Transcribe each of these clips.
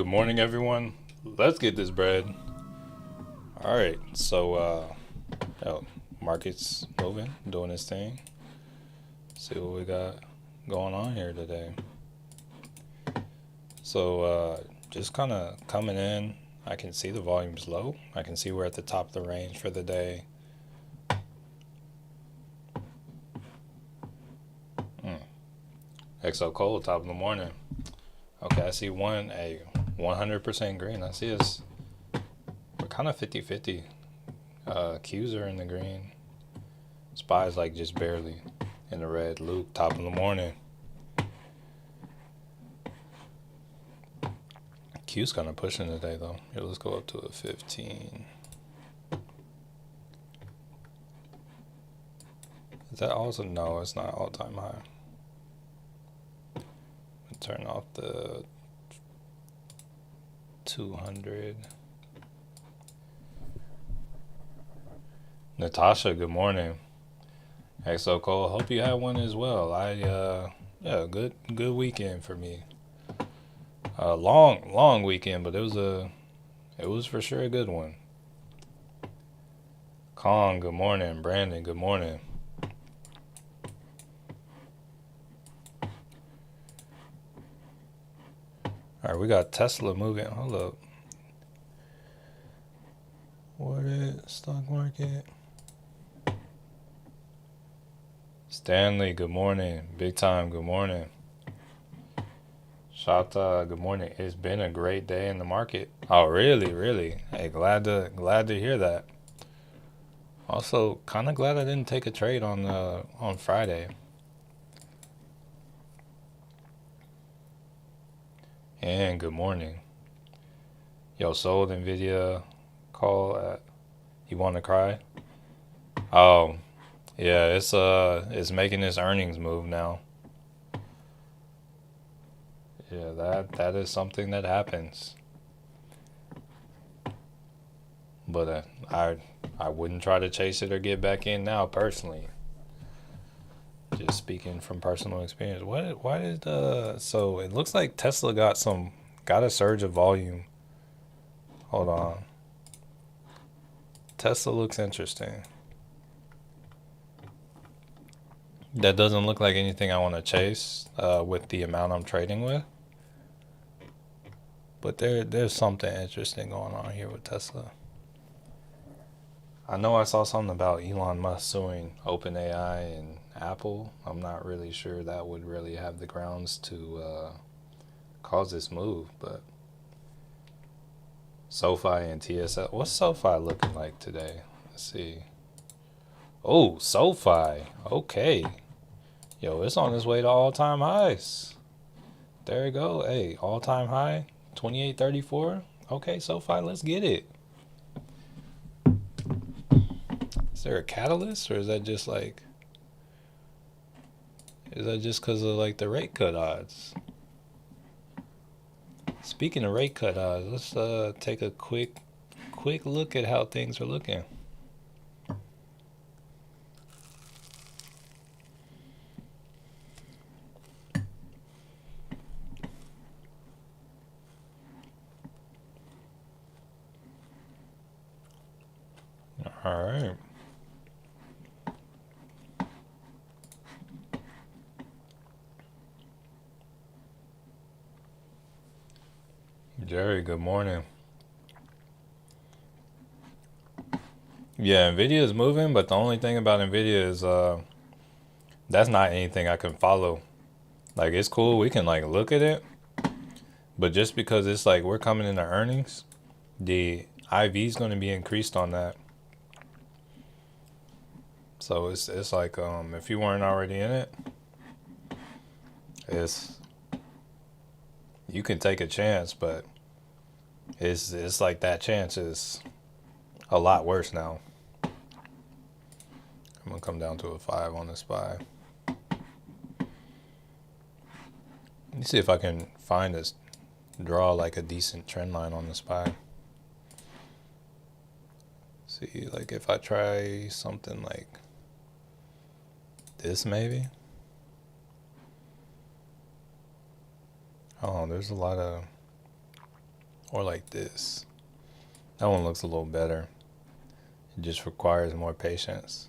Good morning, everyone. Let's get this bread. All right, so market's moving, doing its thing. See what we got going on here today. So just kind of coming in. I can see the volume's low. I can see we're at the top of the range for the day. XO coal, top of the morning. Okay, I see a 100% green. I see us. We're kind of 50-50. Qs are in the green. SPY's like just barely in the red. Luke, top of the morning. Q's kind of pushing today though. Here, let's go up to a 15. Is that also? No, it's not all-time high. Turn off the 200. Natasha, good morning. XO Cole, hope you had one as well. Yeah, good weekend for me. Long weekend, but it was for sure a good one. Kong, good morning. Brandon, good morning. All right, we got Tesla moving. Hold up. What is stock market? Stanley, good morning. Big time, good morning. Shata, good morning. It's been a great day in the market. Oh, really? Hey, glad to hear that. Also, kind of glad I didn't take a trade on Friday. And good morning. Yo, sold Nvidia call at. You want to cry? Oh, yeah. It's making this earnings move now. Yeah, that is something that happens. But I wouldn't try to chase it or get back in now personally. Just speaking from personal experience. So it looks like Tesla got a surge of volume. Hold on. Tesla looks interesting. That doesn't look like anything I want to chase with the amount I'm trading with. But there's something interesting going on here with Tesla. I know I saw something about Elon Musk suing OpenAI and Apple. I'm not really sure that would really have the grounds to cause this move, but SoFi and TSL. What's SoFi looking like today? Let's see. Oh, SoFi. Okay. Yo, it's on its way to all-time highs. There you go. Hey, all-time high, 28.34. Okay, SoFi, let's get it. Is there a catalyst, or is that just because of like the rate cut odds? Speaking of rate cut odds, let's take a quick look at how things are looking. All right. Jerry, good morning. Yeah, Nvidia is moving, but the only thing about Nvidia is that's not anything I can follow. Like, it's cool, we can like look at it, but just because it's like we're coming into earnings, the IV is going to be increased on that. So it's like if you weren't already in it, you can take a chance, but it's like that chance is a lot worse now. I'm gonna come down to a 5 on the SPY. Let me see if I can draw like a decent trend line on the SPY. See, like if I try something like this maybe. Oh, there's a lot of Or like this. That one looks a little better. It just requires more patience.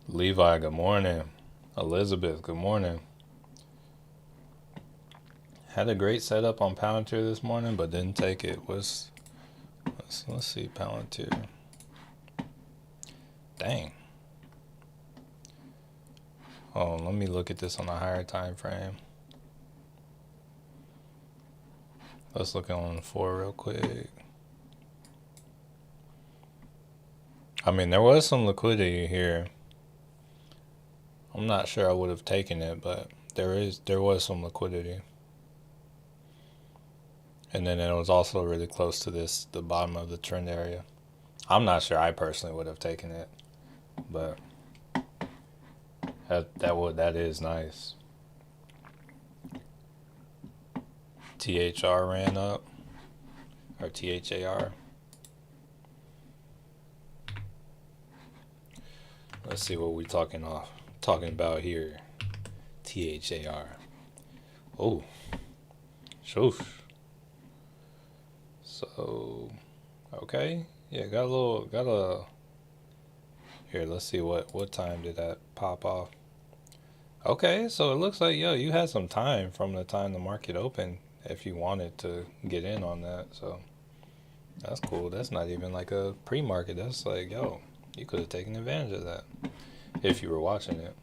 Levi, good morning. Elizabeth, good morning. Had a great setup on Palantir this morning, but didn't take it. Let's see Palantir. Dang. Oh, let me look at this on a higher time frame. Let's look on 4 real quick. I mean, there was some liquidity here. I'm not sure I would have taken it, but there was some liquidity. And then it was also really close to the bottom of the trend area. I'm not sure I personally would have taken it, but that is nice. THR ran up, or THAR. Let's see what we're talking about here. THAR. Oh, shoosh. So, okay, yeah, got a. Here, let's see what time did that pop off. Okay, so it looks like, yo, you had some time from the time the market opened if you wanted to get in on that. So that's cool. That's not even like a pre-market. That's like, yo, you could have taken advantage of that if you were watching it.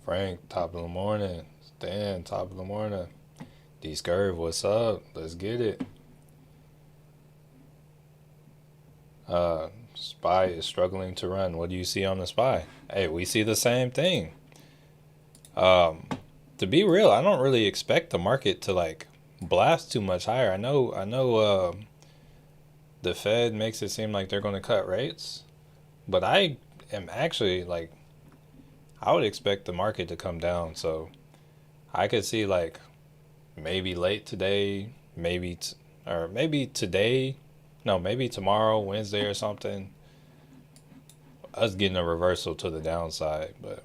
Frank, top of the morning. Stan, top of the morning. D-Scurv, what's up? Let's get it. SPY is struggling to run. What do you see on the SPY? Hey, we see the same thing. To be real, I don't really expect the market to like blast too much higher. I know the Fed makes it seem like they're going to cut rates, but I am actually like, I would expect the market to come down. So I could see like maybe late today, maybe today, no, maybe tomorrow, Wednesday or something, us getting a reversal to the downside, but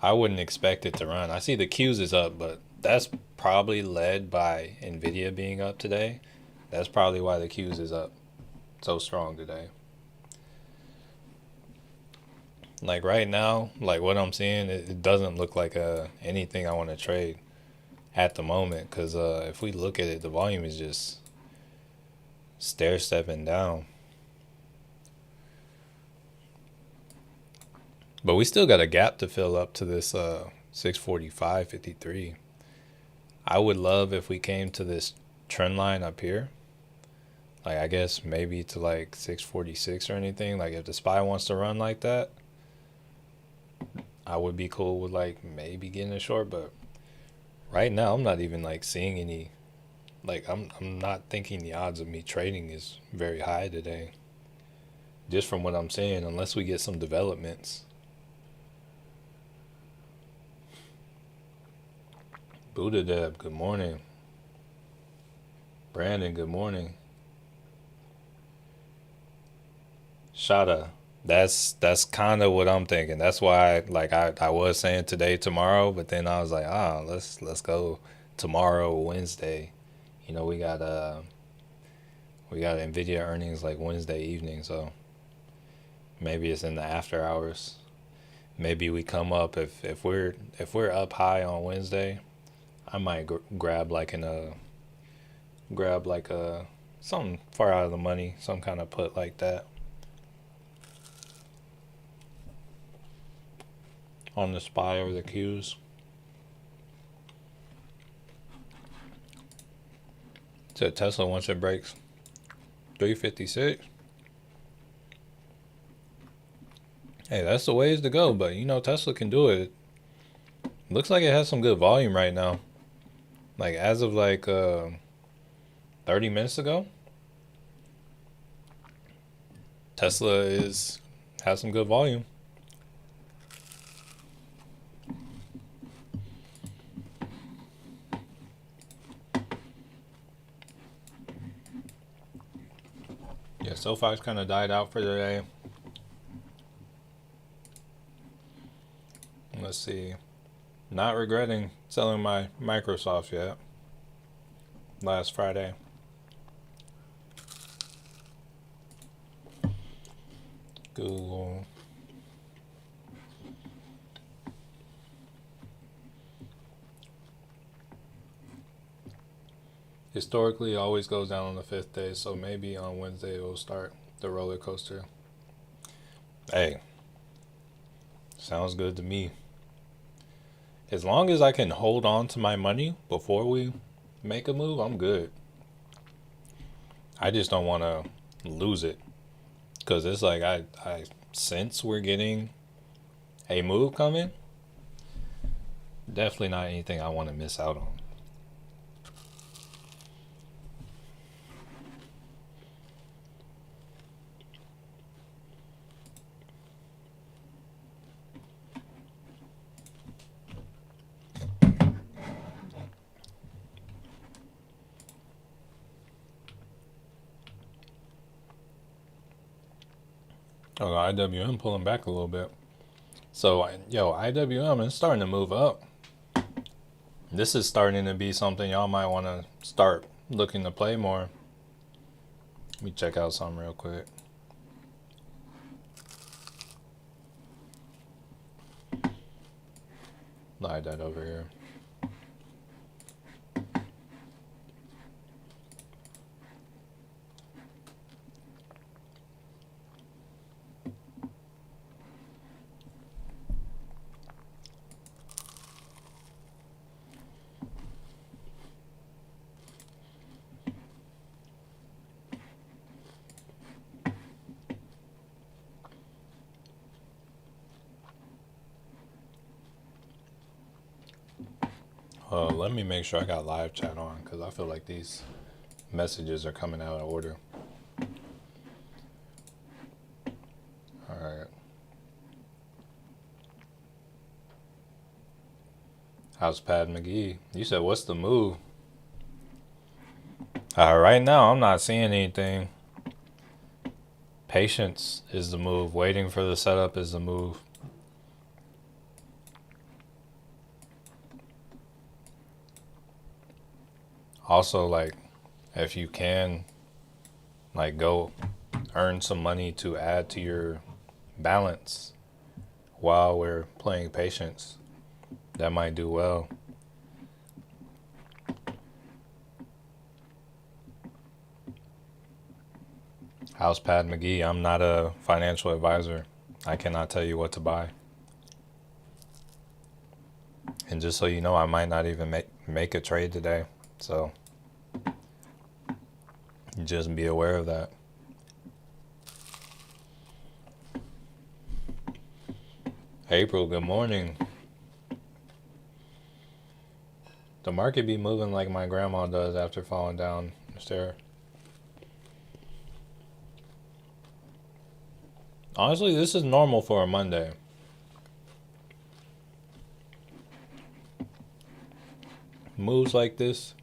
I wouldn't expect it to run. I see the Qs is up, but that's probably led by Nvidia being up today. That's probably why the Qs is up so strong today. Like right now, like what I'm seeing, it doesn't look like anything I want to trade at the moment, because if we look at it, the volume is just stair stepping down. But we still got a gap to fill up to this 645.53. I would love if we came to this trend line up here. Like I guess maybe to like 646 or anything. Like if the SPY wants to run like that, I would be cool with like maybe getting a short, but right now I'm not even like seeing any, like I'm not thinking the odds of me trading is very high today. Just from what I'm seeing, unless we get some developments. Buddha Deb, good morning. Brandon, good morning. Shada, that's kind of what I'm thinking. That's why like I was saying today, tomorrow, but then I was like, let's go tomorrow, Wednesday. You know, we got Nvidia earnings like Wednesday evening, so maybe it's in the after hours. Maybe we come up if we're up high on Wednesday, I might grab like something far out of the money, some kind of put like that on the SPY or the Qs. So Tesla, once it breaks 356, hey, that's the ways to go. But you know, Tesla can do it. Looks like it has some good volume right now. Like as of like 30 minutes ago, Tesla has some good volume. Yeah, SoFi's kind of died out for today. let's see. Not regretting selling my Microsoft yet. Last Friday. Google. Historically, it always goes down on the 5th day, so maybe on Wednesday it will start the roller coaster. Hey, sounds good to me. As long as I can hold on to my money before we make a move, I'm good. I just don't want to lose it. Because it's like I sense we're getting a move coming. Definitely not anything I want to miss out on. Oh, IWM pulling back a little bit. So, yo, IWM is starting to move up. This is starting to be something y'all might want to start looking to play more. Let me check out something real quick. Slide that over here. Let me make sure I got live chat on because I feel like these messages are coming out of order. All right. How's Pat McGee? You said, what's the move? Right now, I'm not seeing anything. Patience is the move. Waiting for the setup is the move. Also, like, if you can, like, go earn some money to add to your balance while we're playing patience, that might do well. How's Pat McGee? I'm not a financial advisor. I cannot tell you what to buy. And just so you know, I might not even make a trade today. So just be aware of that. April, good morning. The market be moving like my grandma does after falling down the stair. Honestly, this is normal for a Monday. Moves like this,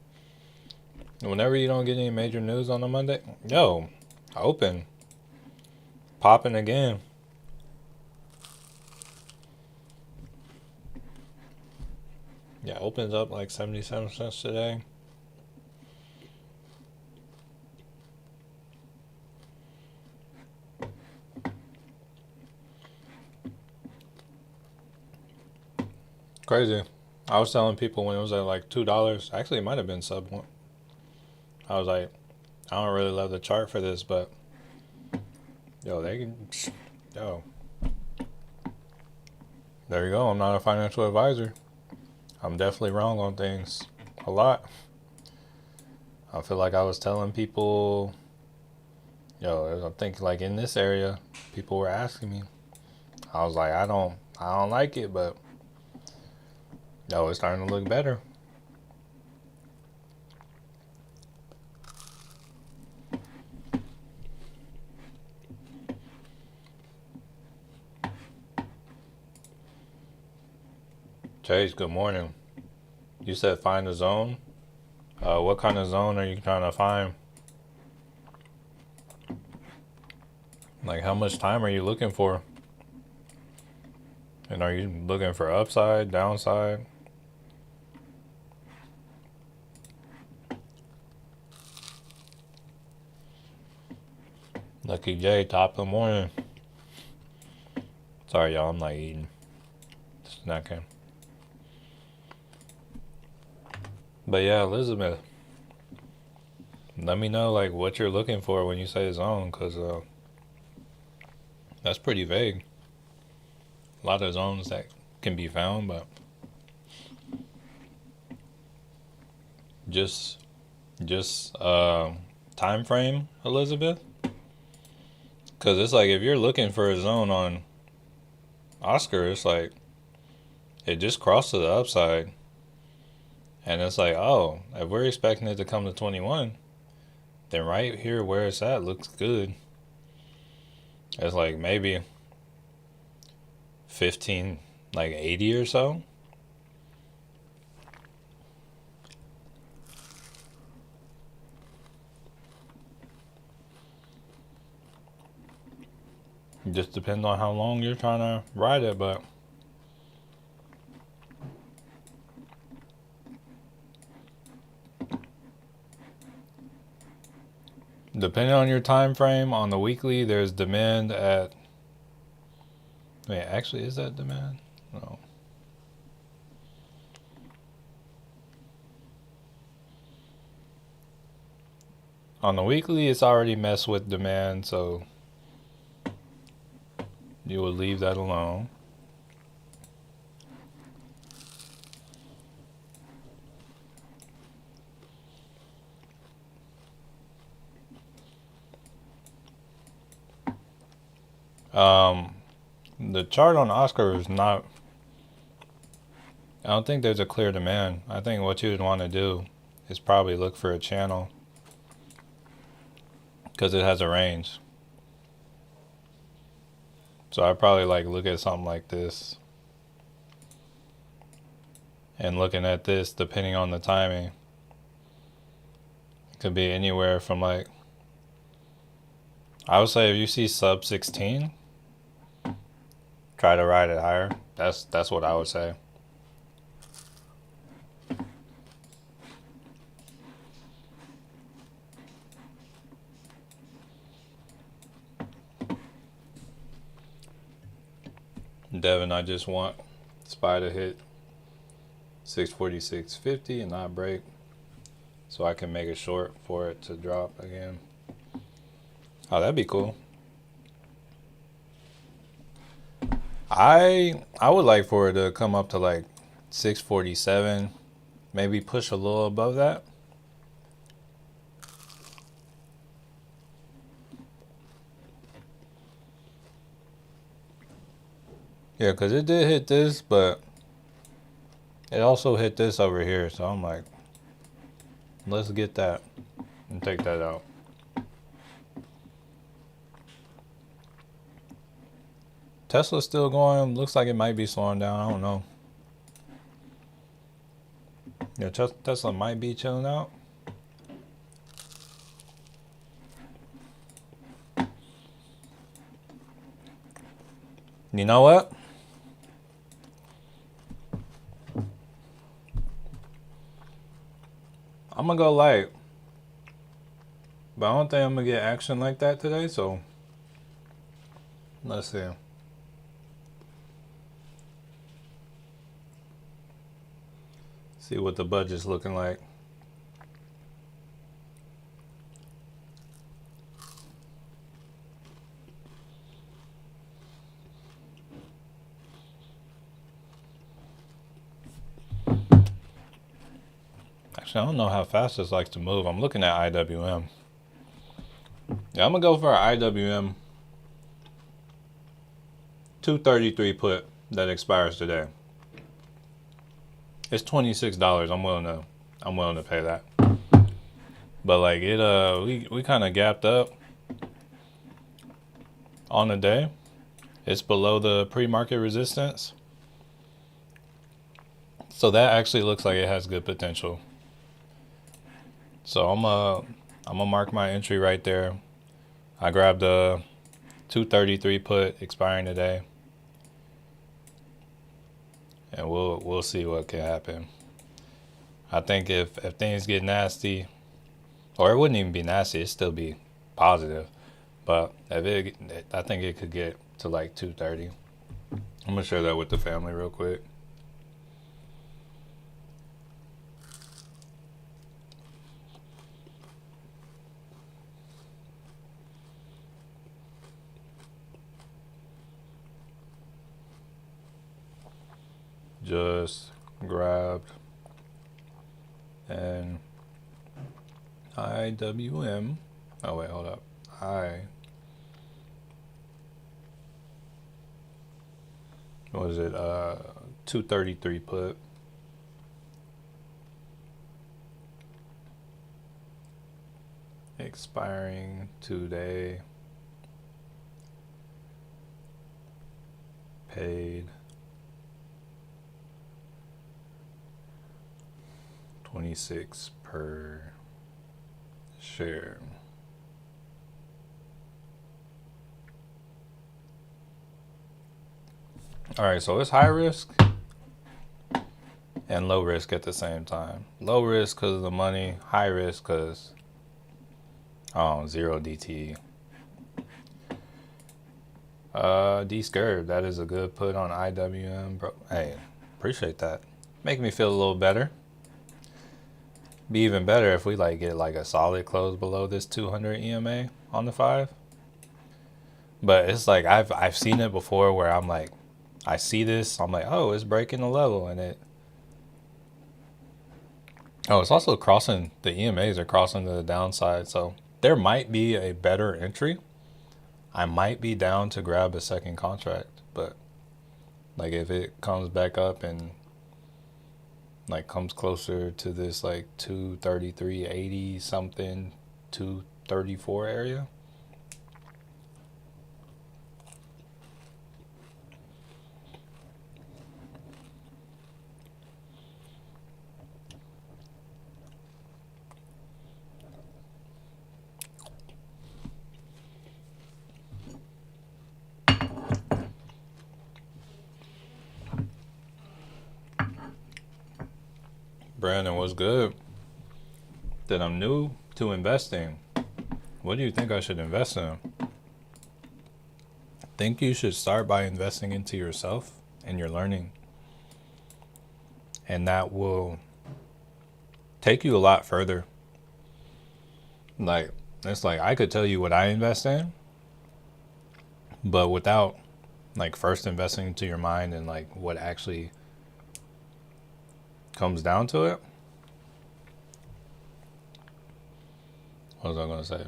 whenever you don't get any major news on a Monday, yo, open, popping again. Yeah, opens up like 77 cents today. Crazy. I was telling people when it was at like $2, actually it might have been sub one. I was like, I don't really love the chart for this, but yo, yo. There you go. I'm not a financial advisor. I'm definitely wrong on things a lot. I feel like I was telling people, yo, I think like in this area, people were asking me. I was like, I don't like it, but yo, it's starting to look better. Chase, good morning. You said find a zone. What kind of zone are you trying to find? Like, how much time are you looking for? And are you looking for upside, downside? Lucky J, top of the morning. Sorry, y'all, I'm not eating. Snacking. But yeah, Elizabeth, let me know like what you're looking for when you say zone, because that's pretty vague. A lot of zones that can be found, but just time frame, Elizabeth. Because it's like if you're looking for a zone on Oscar, it's like it just crossed to the upside. And it's like, oh, if we're expecting it to come to 21, then right here where it's at looks good. It's like maybe 15, like 80 or so. It just depends on how long you're trying to ride it, but depending on your time frame, on the weekly, there's demand at. Wait, actually, is that demand? No. On the weekly, it's already messed with demand, so you will leave that alone. The chart on Oscar is not. I don't think there's a clear demand. I think what you would want to do is probably look for a channel because it has a range. So I probably like look at something like this and looking at this depending on the timing. It could be anywhere from like, I would say if you see sub 16, try to ride it higher. That's what I would say. Devin, I just want SPY to hit 646.50 and not break, so I can make a short for it to drop again. Oh, that'd be cool. I would like for it to come up to like 647, maybe push a little above that. Yeah, because it did hit this, but it also hit this over here. So I'm like, let's get that and take that out. Tesla's still going. Looks like it might be slowing down. I don't know. Yeah, Tesla might be chilling out. You know what? I'm gonna go light, but I don't think I'm gonna get action like that today, so let's see. See what the budget's looking like. Actually, I don't know how fast this likes to move. I'm looking at IWM. Yeah, I'm gonna go for an IWM 233 put that expires today. It's $26. I'm willing to pay that. But like it we kind of gapped up on the day. It's below the pre-market resistance. So that actually looks like it has good potential. So I'm gonna mark my entry right there. I grabbed a 233 put expiring today. and we'll see what can happen. I think if things get nasty, or it wouldn't even be nasty, it'd still be positive. But I think it could get to like 230. I'm gonna share that with the family real quick. Just grabbed an IWM. Oh wait, hold up. What is it? 233 put. Expiring today. Paid 26 per share. All right, so it's high risk and low risk at the same time. Low risk because of the money, high risk because 0 DTE. D-Scurv, that is a good put on IWM, bro. Hey, appreciate that. Make me feel a little better. Be even better if we like get like a solid close below this 200 EMA on the 5. But it's like I've seen it before where I'm like, I see this, I'm like, oh, it's breaking the level, and it's also crossing, the EMAs are crossing to the downside, so there might be a better entry. I might be down to grab a second contract, but like if it comes back up and like comes closer to this like 233.80 something, 234 area. Brandon, what's good? That I'm new to investing. What do you think I should invest in? I think you should start by investing into yourself and your learning. And that will take you a lot further. Like, it's like I could tell you what I invest in, but without like first investing into your mind and like what actually comes down to it. What was I going to say?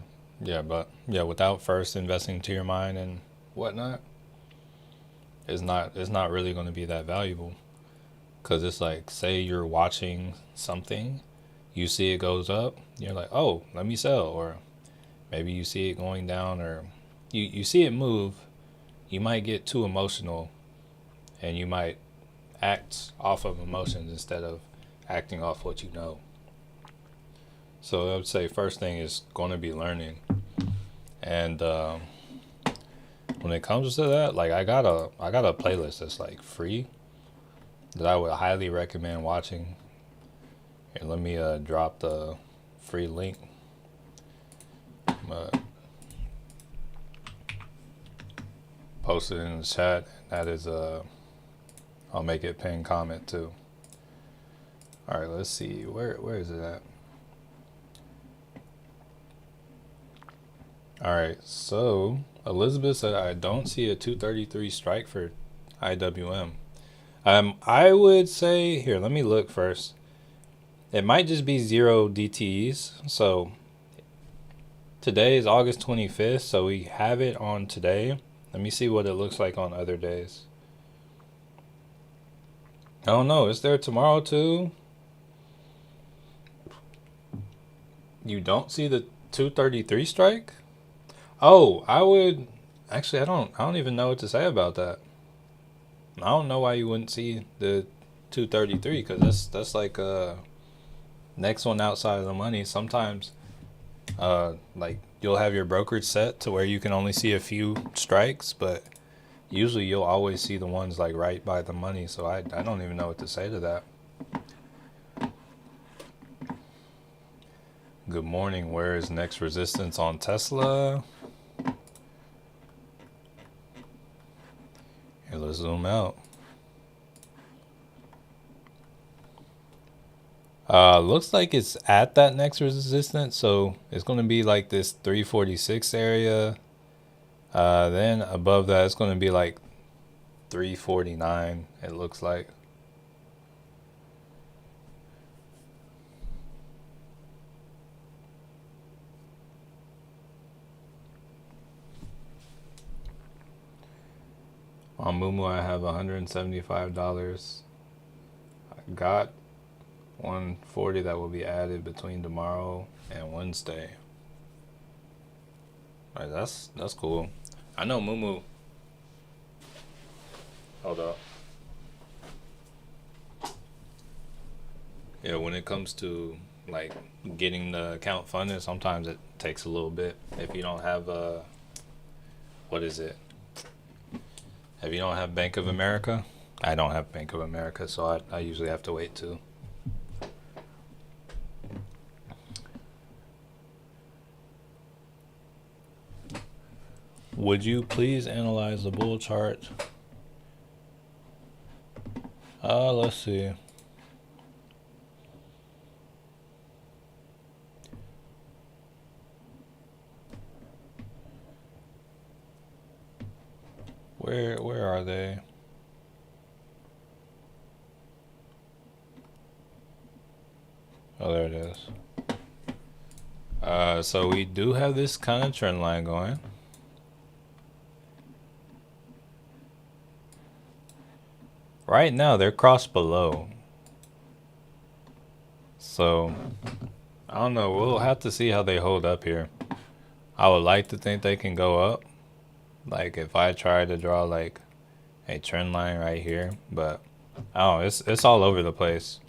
Yeah, without first investing into your mind and whatnot, it's not really going to be that valuable. Because it's like, say you're watching something, you see it goes up, you're like, oh, let me sell. Or maybe you see it going down, or you see it move, you might get too emotional and you might act off of emotions instead of acting off what you know. So I would say first thing is going to be learning. And when it comes to that, like I got a playlist that's like free that I would highly recommend watching. Here, let me drop the free link. Post it in the chat. That is I'll make it pinned comment too. All right, let's see. Where is it at? All right, so Elizabeth said, I don't see a 233 strike for IWM. I would say, here, let me look first. It might just be 0 DTEs. So today is August 25th, so we have it on today. Let me see what it looks like on other days. I don't know. Is there tomorrow too? You don't see the 233 strike? Oh, I would actually. I don't even know what to say about that. I don't know why you wouldn't see the 233 because that's like next one outside of the money. Sometimes like you'll have your brokerage set to where you can only see a few strikes, but Usually you'll always see the ones like right by the money, so I don't even know what to say to that. Good morning. Where is next resistance on Tesla? Here, let's zoom out. Looks like it's at that next resistance, so it's going to be like this 346 area. Then above that, it's going to be like 349, it looks like. On Moomoo, I have $175. I got 140 that will be added between tomorrow and Wednesday. All right, that's cool. I know Moomoo. Hold up. Yeah, when it comes to like getting the account funded, sometimes it takes a little bit. If you don't have what is it? If you don't have Bank of America, I don't have Bank of America, so I usually have to wait too. Would you please analyze the bull chart? Let's see. Where are they? Oh, there it is. So we do have this kind of trend line going. Right now, they're crossed below. So, I don't know. We'll have to see how they hold up here. I would like to think they can go up. Like, if I try to draw, like, a trend line right here. But, oh, it's all over the place.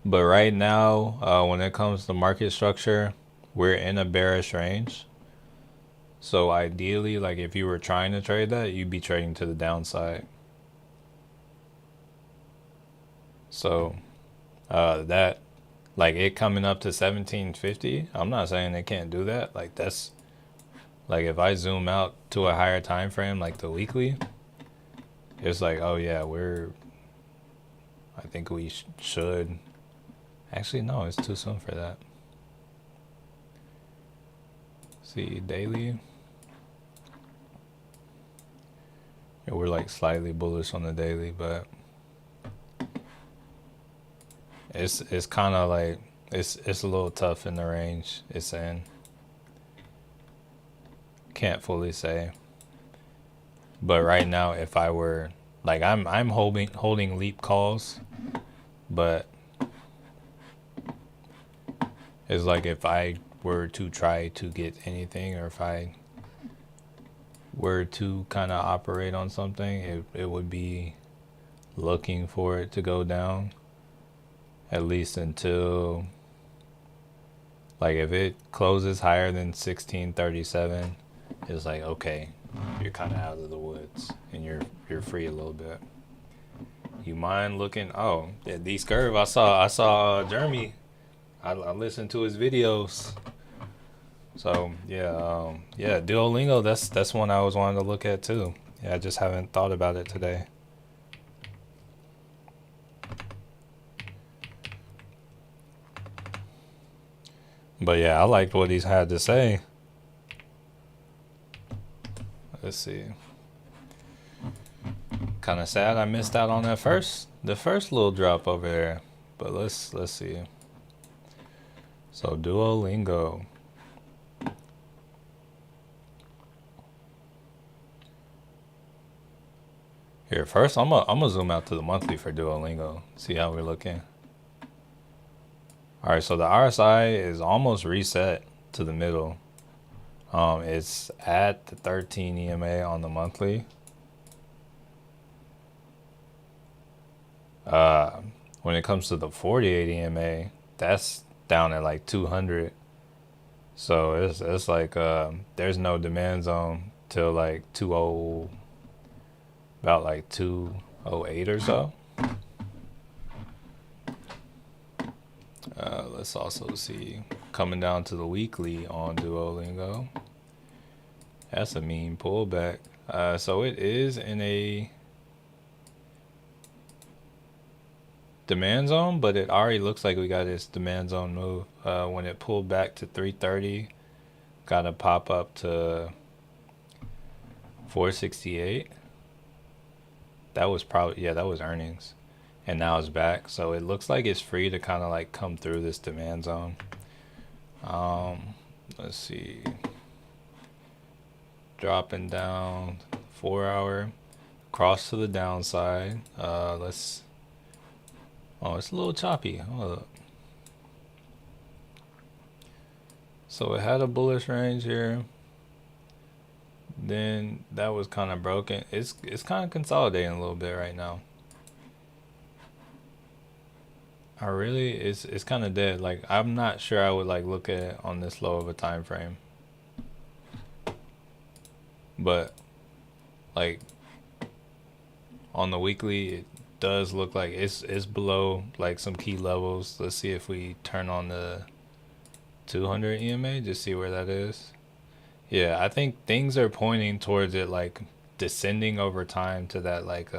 But right now, when it comes to market structure, we're in a bearish range. So, ideally, like, if you were trying to trade that, you'd be trading to the downside. So that like it coming up to 1750, I'm not saying they can't do that. Like that's like if I zoom out to a higher time frame, like the weekly, it's like, oh yeah, I think we should. Actually, no, it's too soon for that. See, daily. Yeah, we're like slightly bullish on the daily, but it's kind of like it's a little tough in the range it's in. Can't fully say. But right now, if I were like I'm holding leap calls, but it's like if I were to try to get anything, or if I were to kind of operate on something, it would be looking for it to go down. At least until, like, if it closes higher than 1637, it's like, okay, you're kind of out of the woods and you're free a little bit. You mind looking? Oh, yeah, these curve. I saw Jeremy. I listened to his videos. So yeah, Duolingo. That's one I was wanting to look at too. Yeah, I just haven't thought about it today. But yeah, I liked what he's had to say. Let's see. Kind of sad I missed out on the first little drop over there. But let's see. So Duolingo. Here first, I'm gonna zoom out to the monthly for Duolingo. See how we're looking. All right, so the RSI is almost reset to the middle. It's at the 13 EMA on the monthly. When it comes to the 48 EMA, that's down at like 200. So it's like there's no demand zone till like 20. about like 208 or so. Let's also see, coming down to the weekly on Duolingo. That's a mean pullback. So it is in a demand zone, but it already looks like we got this demand zone move. When it pulled back to 330, got a pop up to 468. That was probably, yeah, that was earnings. And now it's back. So it looks like it's free to kind of like come through this demand zone. Let's see. Dropping down 4 hour, cross to the downside. Oh, it's a little choppy. Hold up. So it had a bullish range here. Then that was kind of broken. It's kind of consolidating a little bit right now. It's kind of dead. Like, I'm not sure I would like look at it on this low of a time frame. But like on the weekly, it does look like it's below like some key levels. Let's see if we turn on the 200 EMA, just see where that is. Yeah, I think things are pointing towards it like descending over time to that like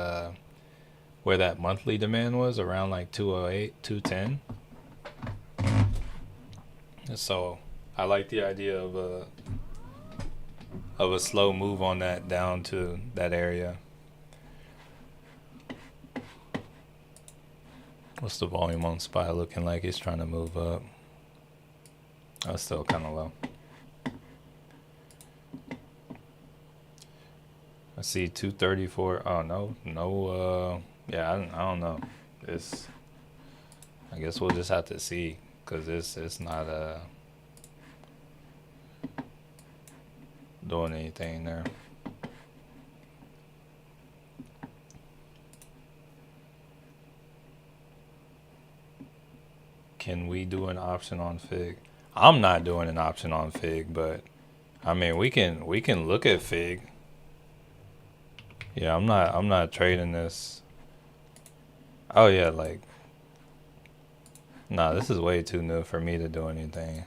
where that monthly demand was around like 208, 210. So I like the idea of a slow move on that down to that area. What's the volume on SPY looking like? It's trying to move up. Oh, it's still kind of low. I see 234. Oh, no. Yeah, I don't know. I guess we'll just have to see, because it's not doing anything there. Can we do an option on Fig? I'm not doing an option on Fig, but I mean we can look at Fig. Yeah, I'm not trading this. Oh yeah, like, nah, this is way too new for me to do anything.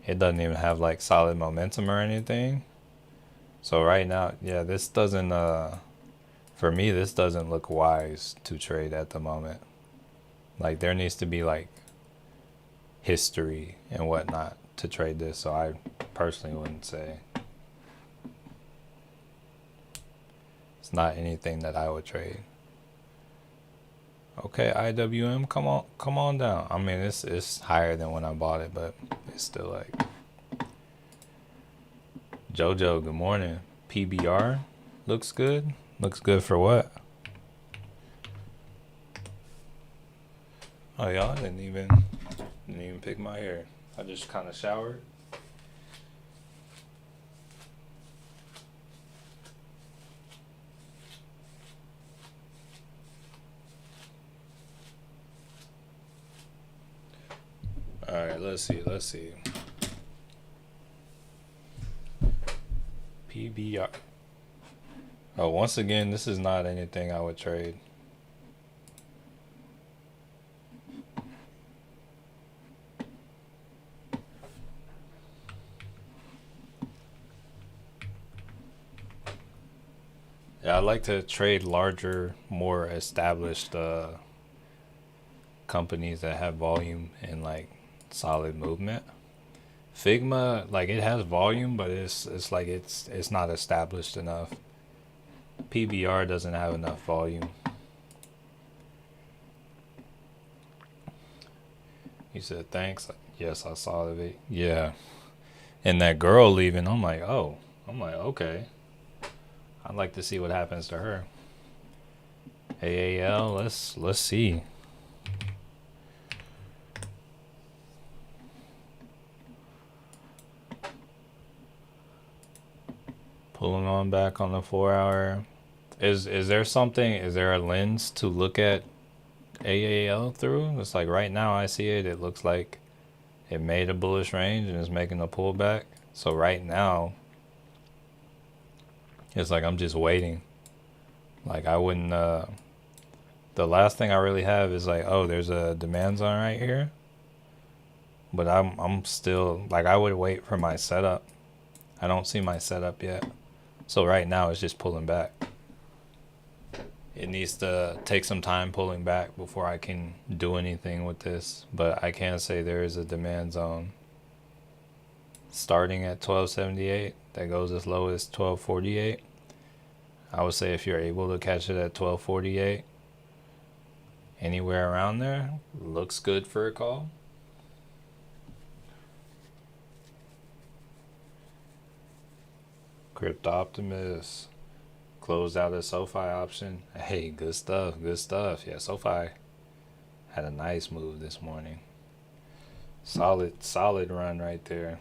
It doesn't even have like solid momentum or anything. So right now, yeah, this doesn't for me this doesn't look wise to trade at the moment. Like, there needs to be like history and whatnot to trade this, so I personally wouldn't say. It's not anything that I would trade. Okay, IWM, come on down. I mean, it's higher than when I bought it, but it's still like. Jojo, good morning. PBR looks good. Looks good for what? Oh, y'all didn't even pick my hair. I just kind of showered. All right, let's see. PBR. Oh, once again, this is not anything I would trade. Yeah, I like to trade larger, more established companies that have volume and like solid movement. Figma, like, it has volume, but it's like it's not established enough. PBR doesn't have enough volume. He said thanks. Yes, I saw the video. Yeah, and that girl leaving, I'm like, okay. I'd like to see what happens to her. AAL, let's see. Pulling on back on the 4 hour. Is there a lens to look at AAL through? It's like right now I see it. It looks like it made a bullish range and is making a pullback. So right now, it's like I'm just waiting. Like I wouldn't. The last thing I really have is like, oh, there's a demand zone right here. But I'm still like I would wait for my setup. I don't see my setup yet. So right now it's just pulling back. It needs to take some time pulling back before I can do anything with this. But I can say there is a demand zone starting at 1278 that goes as low as 1248. I would say if you're able to catch it at 1248, anywhere around there, looks good for a call. Crypto Optimist closed out a SoFi option. Hey, good stuff, good stuff. Yeah, SoFi had a nice move this morning. Solid run right there.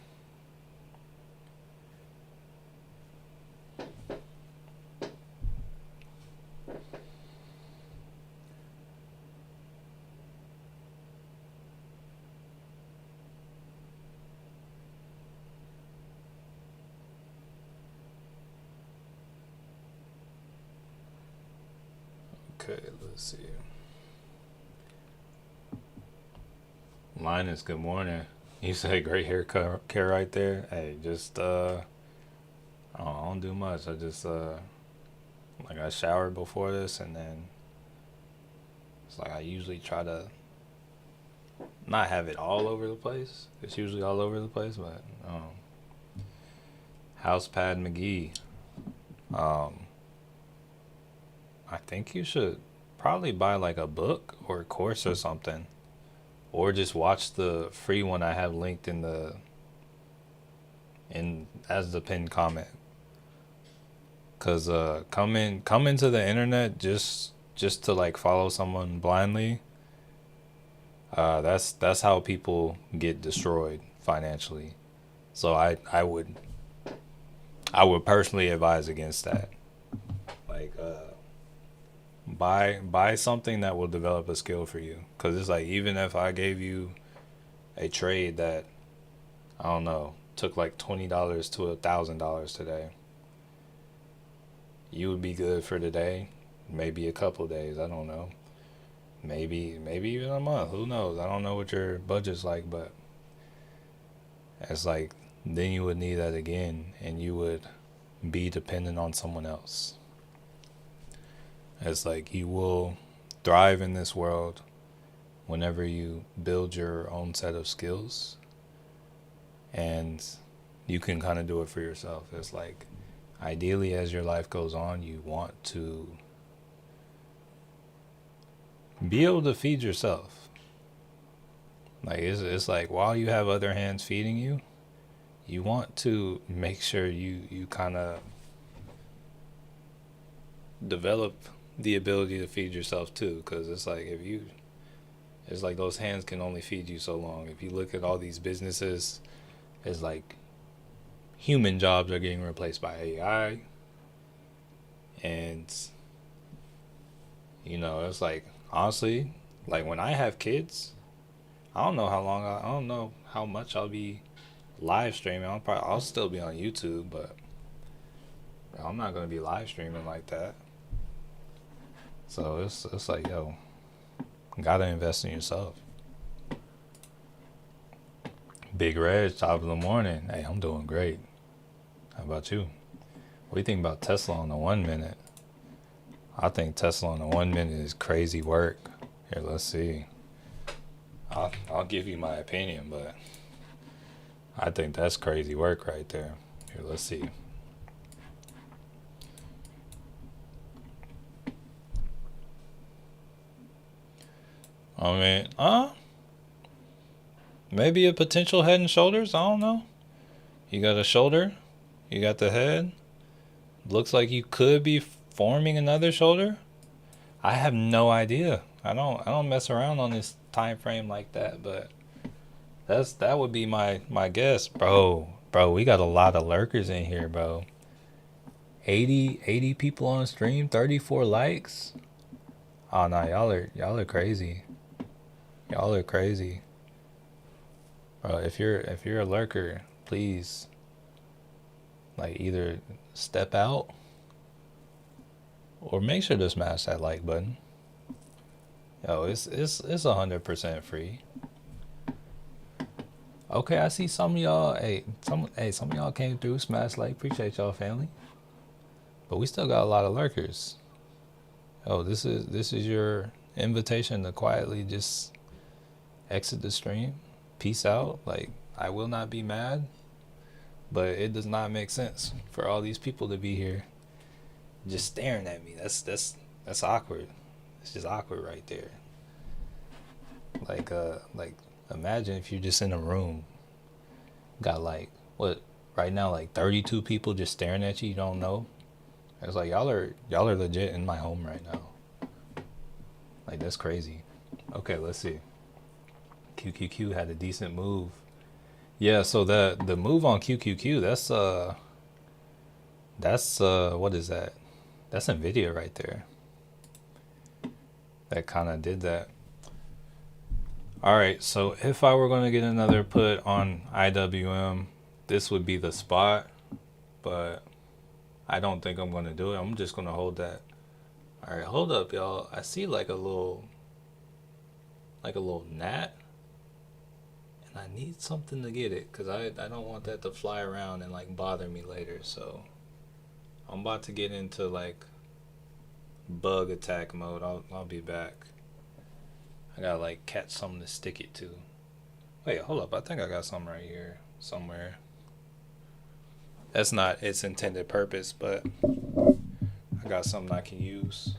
Okay, let's see. Linus, good morning. You say great haircut care right there. Hey, just I don't do much. I just like I showered before this, and then it's like I usually try to not have it all over the place. It's usually all over the place, but Housepad McGee. Um, I think you should probably buy like a book or a course or something, or just watch the free one I have linked in the in as the pinned comment. Cause come into the internet just to like follow someone blindly. That's how people get destroyed financially. So I would personally advise against that. Like buy something that will develop a skill for you. Cause it's like even if I gave you a trade that I don't know took like $20 to $1,000 today, you would be good for today, maybe a couple days. I don't know. Maybe even a month. Who knows? I don't know what your budget's like, but it's like then you would need that again, and you would be dependent on someone else. It's like you will thrive in this world whenever you build your own set of skills, and you can kind of do it for yourself. It's like ideally as your life goes on, you want to be able to feed yourself. Like it's like while you have other hands feeding you, you want to make sure you kind of develop the ability to feed yourself too, because it's like it's like those hands can only feed you so long. If you look at all these businesses, it's like human jobs are getting replaced by AI, and it's like honestly, like when I have kids, I don't know how much I'll be live streaming. I'll still be on YouTube, but I'm not gonna be live streaming like that. So it's like yo, gotta invest in yourself. Big Reg, top of the morning. Hey, I'm doing great. How about you? What do you think about Tesla on the 1 minute? I think Tesla on the 1 minute is crazy work. Here, let's see. I'll give you my opinion, but I think that's crazy work right there. Here, let's see. I mean, maybe a potential Head and Shoulders. I don't know. You got a shoulder, you got the head. Looks like you could be forming another shoulder. I have no idea. I don't mess around on this time frame like that, but that would be my guess, bro. Bro, we got a lot of lurkers in here, bro. 80 people on the stream, 34 likes. Oh no, y'all are crazy. Y'all are crazy. Bro, if you're a lurker, please like either step out or make sure to smash that like button. Yo, it's 100% free. Okay, I see some of y'all. Some of y'all came through. Smash like, appreciate y'all, family. But we still got a lot of lurkers. Oh, this is your invitation to quietly just exit the stream. Peace out. Like, I will not be mad, but it does not make sense for all these people to be here just staring at me. That's awkward. It's just awkward right there. Like imagine if you're just in a room, got like what right now, like 32 people just staring at you. You don't know. It's like y'all are legit in my home right now. Like, that's crazy. Okay, let's see. QQQ had a decent move. Yeah, so the move on QQQ, that's what is that? That's Nvidia right there. That kind of did that. All right, so if I were going to get another put on IWM, this would be the spot, but I don't think I'm going to do it. I'm just going to hold that. All right, hold up, y'all. I see like a little gnat, and I need something to get it because I don't want that to fly around and like bother me later. So I'm about to get into like bug attack mode. I'll be back. I gotta like catch something to stick it to. Wait, hold up. I think I got something right here somewhere. That's not its intended purpose, but I got something I can use.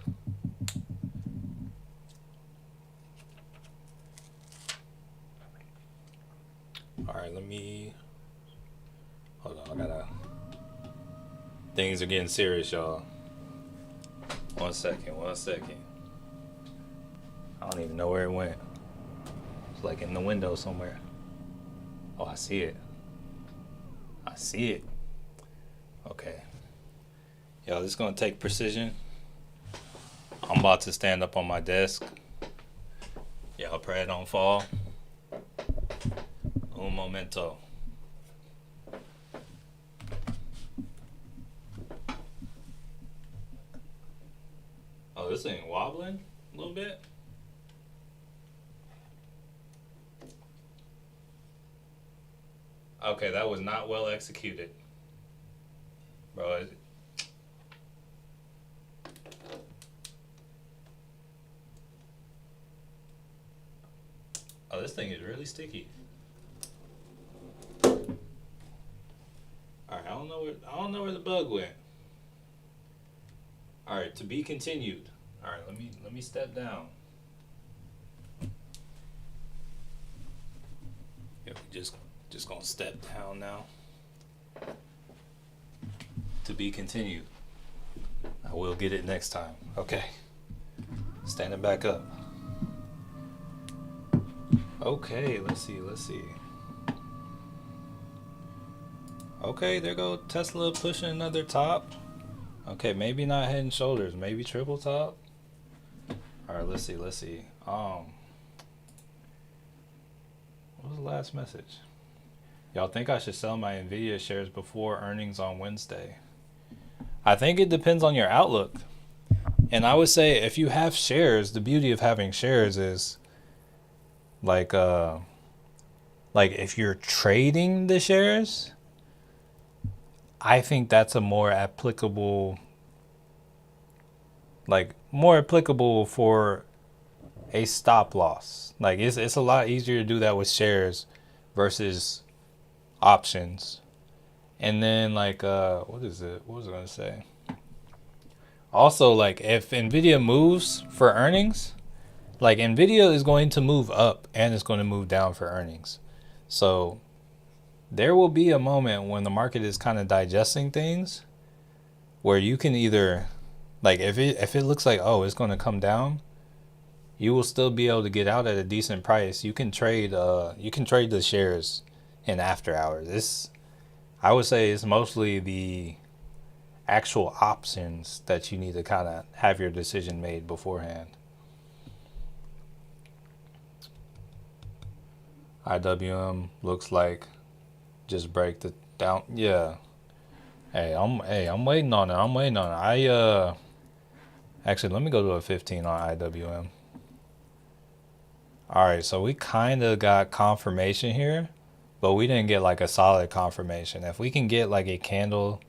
All right, let me. Hold on, Things are getting serious, y'all. One second. I don't even know where it went. It's like in the window somewhere. Oh, I see it. Okay. Yo, this is gonna take precision. I'm about to stand up on my desk. Y'all pray it don't fall. Un momento. Oh, this thing wobbling a little bit. Okay, that was not well executed. Bro, oh, this thing is really sticky. Alright, I don't know where the bug went. Alright, to be continued. Alright, let me step down. Yeah, we just gonna step down now. To be continued. I will get it next time. Okay. Standing back up. Okay, let's see. Okay, there go Tesla pushing another top. Okay, maybe not head and shoulders, maybe triple top. Alright, let's see. What was the last message? Y'all think I should sell my Nvidia shares before earnings on Wednesday? I think it depends on your outlook. And I would say if you have shares, the beauty of having shares is like if you're trading the shares, I think that's a more applicable for a stop loss. Like it's a lot easier to do that with shares versus options. And then like what was I gonna say? Also, like if Nvidia moves for earnings, like Nvidia is going to move up and it's going to move down for earnings. So there will be a moment when the market is kind of digesting things where you can either, like if it looks like, oh, it's going to come down, you will still be able to get out at a decent price. You can trade the shares in after hours. I would say it's mostly the actual options that you need to kind of have your decision made beforehand. IWM looks like just break the down. Yeah. Hey, I'm waiting on it. Actually, let me go to a 15 on IWM. All right, so we kind of got confirmation here, but we didn't get like a solid confirmation. If we can get like a candle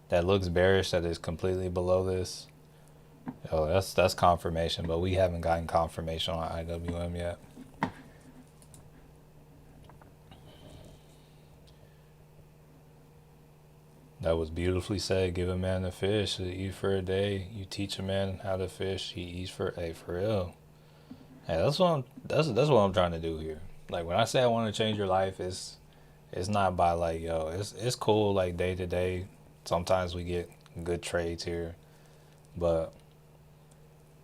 that looks bearish that is completely below this, oh, that's confirmation, but we haven't gotten confirmation on IWM yet. That was beautifully said. Give a man a fish to eat for a day. You teach a man how to fish, he eats for real. Hey, that's what I'm trying to do here. Like when I say I want to change your life, it's not by like yo, it's cool like day to day. Sometimes we get good trades here, but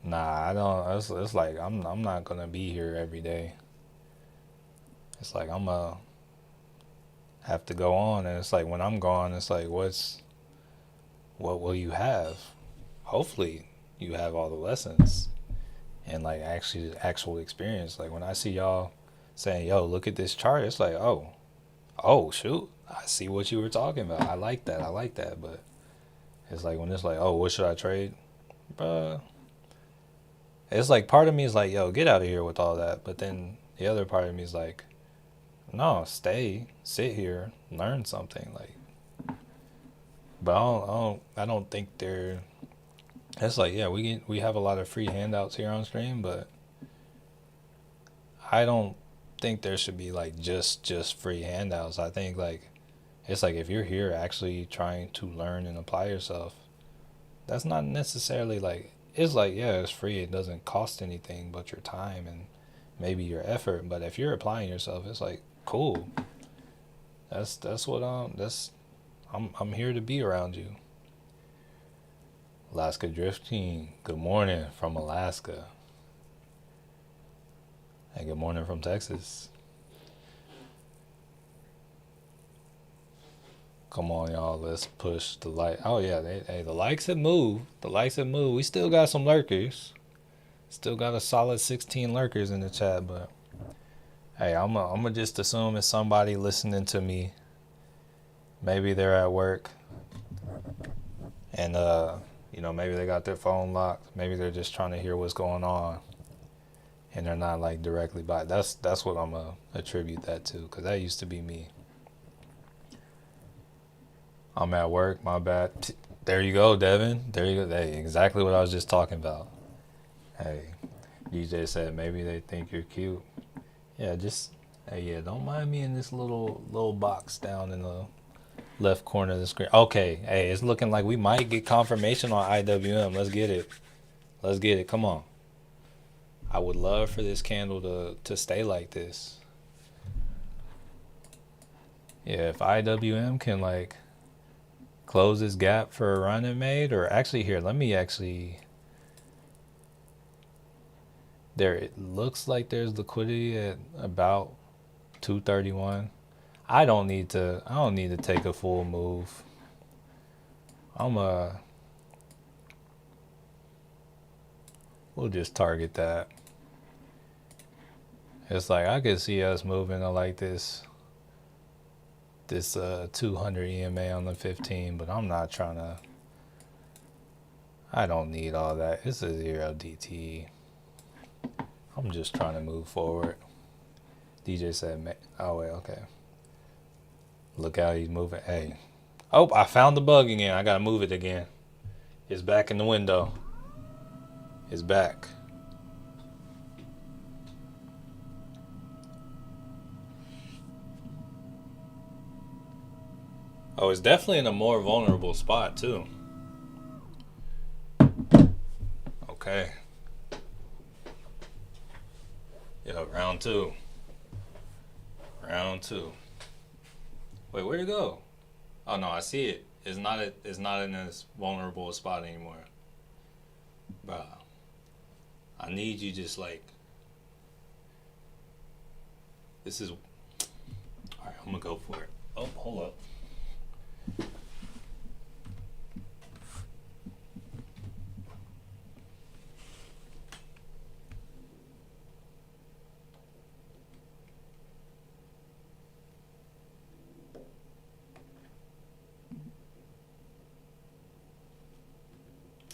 nah, I don't. It's like I'm not gonna be here every day. It's like I'm gonna have to go on, and it's like when I'm gone, it's like what will you have? Hopefully, you have all the lessons and like actual experience. Like when I see y'all saying, "Yo, look at this chart," it's like, oh shoot, I see what you were talking about. I like that. I like that. But it's like when it's like, oh, what should I trade, bruh? It's like part of me is like, yo, get out of here with all that. But then the other part of me is like, no, sit here, learn something. Like, but I don't think they're. It's like, yeah, we have a lot of free handouts here on stream, but I don't think there should be like just free handouts. I think like it's like if you're here actually trying to learn and apply yourself, that's not necessarily like it's like yeah, it's free. It doesn't cost anything but your time and maybe your effort. But if you're applying yourself, it's like cool. That's what I'm here to be around you. Alaska Drifting. Good morning from Alaska. Hey, good morning from Texas. Come on, y'all. Let's push the like. Oh yeah, the likes have moved. The likes have moved. We still got some lurkers. Still got a solid 16 lurkers in the chat, but hey, I'm gonna just assume it's somebody listening to me. Maybe they're at work, and maybe they got their phone locked. Maybe they're just trying to hear what's going on, and they're not like directly by. That's what I'm gonna attribute that to, because that used to be me. I'm at work. My bad. There you go, Devin. There you go. Hey, exactly what I was just talking about. Hey, DJ said maybe they think you're cute. Yeah, just hey, yeah. Don't mind me in this little box down in the left corner of the screen. Okay, hey, it's looking like we might get confirmation on IWM. Let's get it. Let's get it. Come on. I would love for this candle to stay like this. Yeah, if IWM can like close this gap for a run it made, or actually here, let me actually. There, it looks like there's liquidity at about 231. I don't need to take a full move. We'll just target that. It's like I could see us moving to like this 200 EMA on the 15, but I'm not trying to. I don't need all that. It's a 0 DT. I'm just trying to move forward. DJ said, oh wait, okay. Look how he's moving. Hey. Oh, I found the bug again. I gotta move it again. It's back in the window. It's back. Oh, it's definitely in a more vulnerable spot too. Okay. Yeah, round two. Round two. Wait, where'd it go? Oh no, I see it. It's not in this vulnerable spot anymore. Bruh. I need you just like this is alright, I'm gonna go for it. Oh, hold up.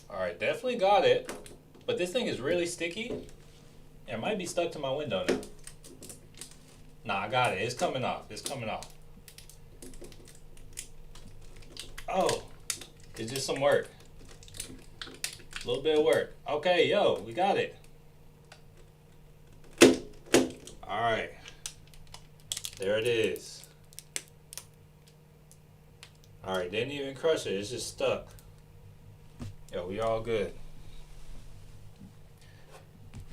Alright, definitely got it. But this thing is really sticky. It might be stuck to my window now. Nah, I got it. It's coming off. It's coming off. Oh, it's just some work. A little bit of work. Okay, yo, we got it. All right. There it is. All right, didn't even crush it. It's just stuck. Yo, we all good.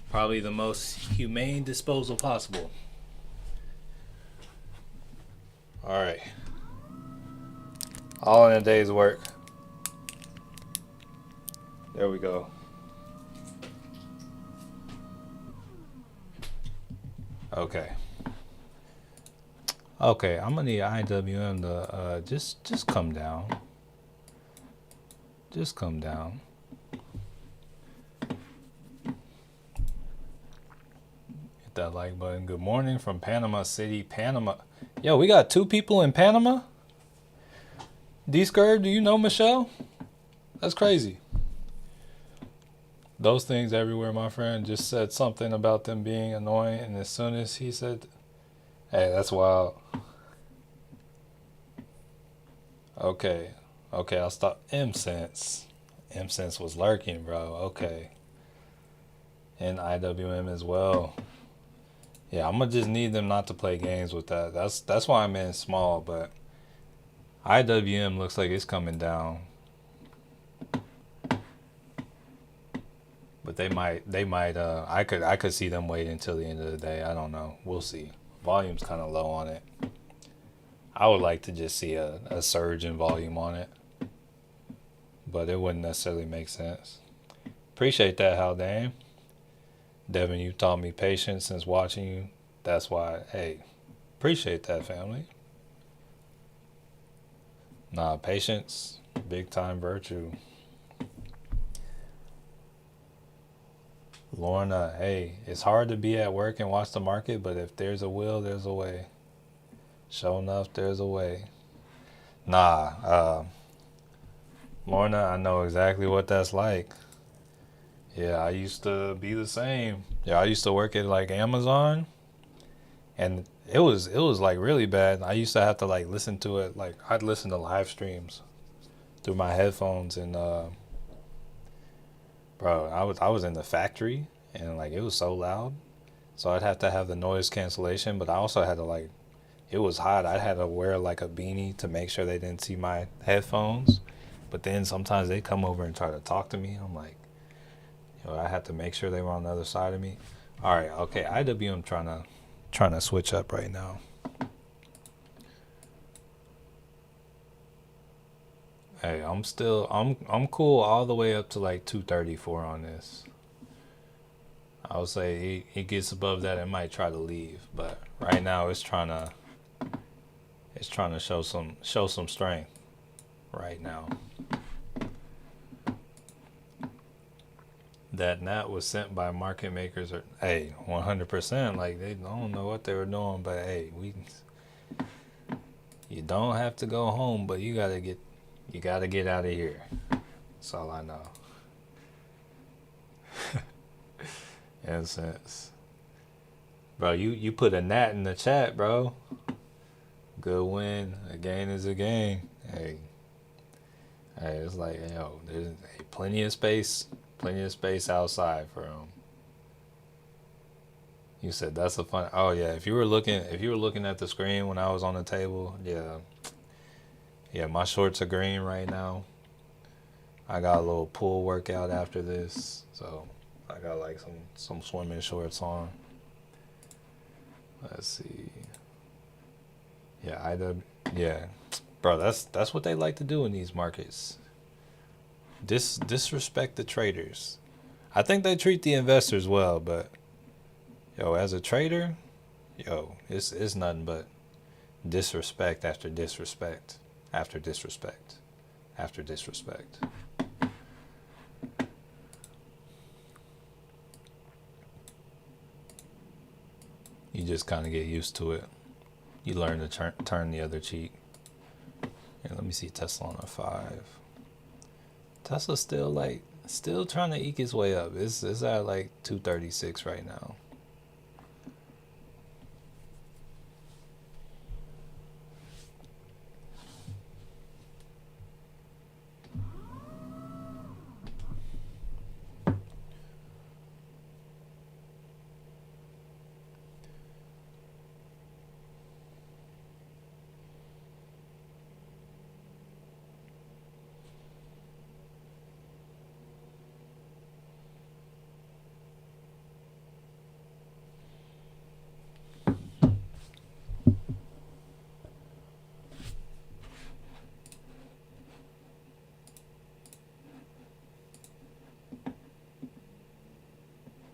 Probably the most humane disposal possible. All right. All in a day's work. There we go. Okay. Okay, I'm gonna need IWM to just come down. Just come down. Hit that like button. Good morning from Panama City, Panama. Yo, we got 2 people in Panama? D-Scurv, do you know Michelle? That's crazy. Those things everywhere, my friend. Just said something about them being annoying, and as soon as he said, hey, that's wild. Okay. Okay, I'll stop. M-Sense. M-Sense was lurking, bro. Okay. And IWM as well. Yeah, I'm gonna just need them not to play games with that. That's why I'm in small, but IWM looks like it's coming down. But they might I could see them wait until the end of the day. I don't know. We'll see. Volume's kind of low on it. I would like to just see a surge in volume on it. But it wouldn't necessarily make sense. Appreciate that, Haldane. Devin, you taught me patience since watching you. That's why, hey, appreciate that, family. Nah, patience, big time virtue. Lorna, hey, it's hard to be at work and watch the market, but if there's a will, there's a way. Sure enough, there's a way. Nah, Lorna, I know exactly what that's like. Yeah, I used to be the same. Yeah, I used to work at like Amazon, and it was like really bad. I used to have to like listen to it, like I'd listen to live streams through my headphones, and bro, I was in the factory, and like it was so loud, so I'd have to have the noise cancellation, but I also had to like, it was hot. I had to wear like a beanie to make sure they didn't see my headphones. But then sometimes they come over and try to talk to me. I'm like, I had to make sure they were on the other side of me. All right, okay. IWM trying to switch up right now. Hey, I'm cool all the way up to like 234 on this. I would say he gets above that, it might try to leave, but right now it's trying to show some strength right now. That nat was sent by market makers, or hey, 100%. Like they don't know what they were doing, but hey, you don't have to go home, but you gotta get out of here. That's all I know. In a sense, bro. You put a nat in the chat, bro. Good win. A gain is a gain. Hey, it's like, yo, there's plenty of space outside for him. You said that's a fun. Oh yeah, if you were looking at the screen when I was on the table, yeah, my shorts are green right now. I got a little pool workout after this, so I got like some swimming shorts on. Let's see. Yeah, bro, that's what they like to do in these markets. Disrespect the traders. I think they treat the investors well, but yo, as a trader, yo, it's nothing but disrespect after disrespect after disrespect after disrespect. You just kind of get used to it. You learn to turn the other cheek. Here, let me see Tesla on a 5. Tesla's still like Still trying to eke its way up. It's at like 236 right now.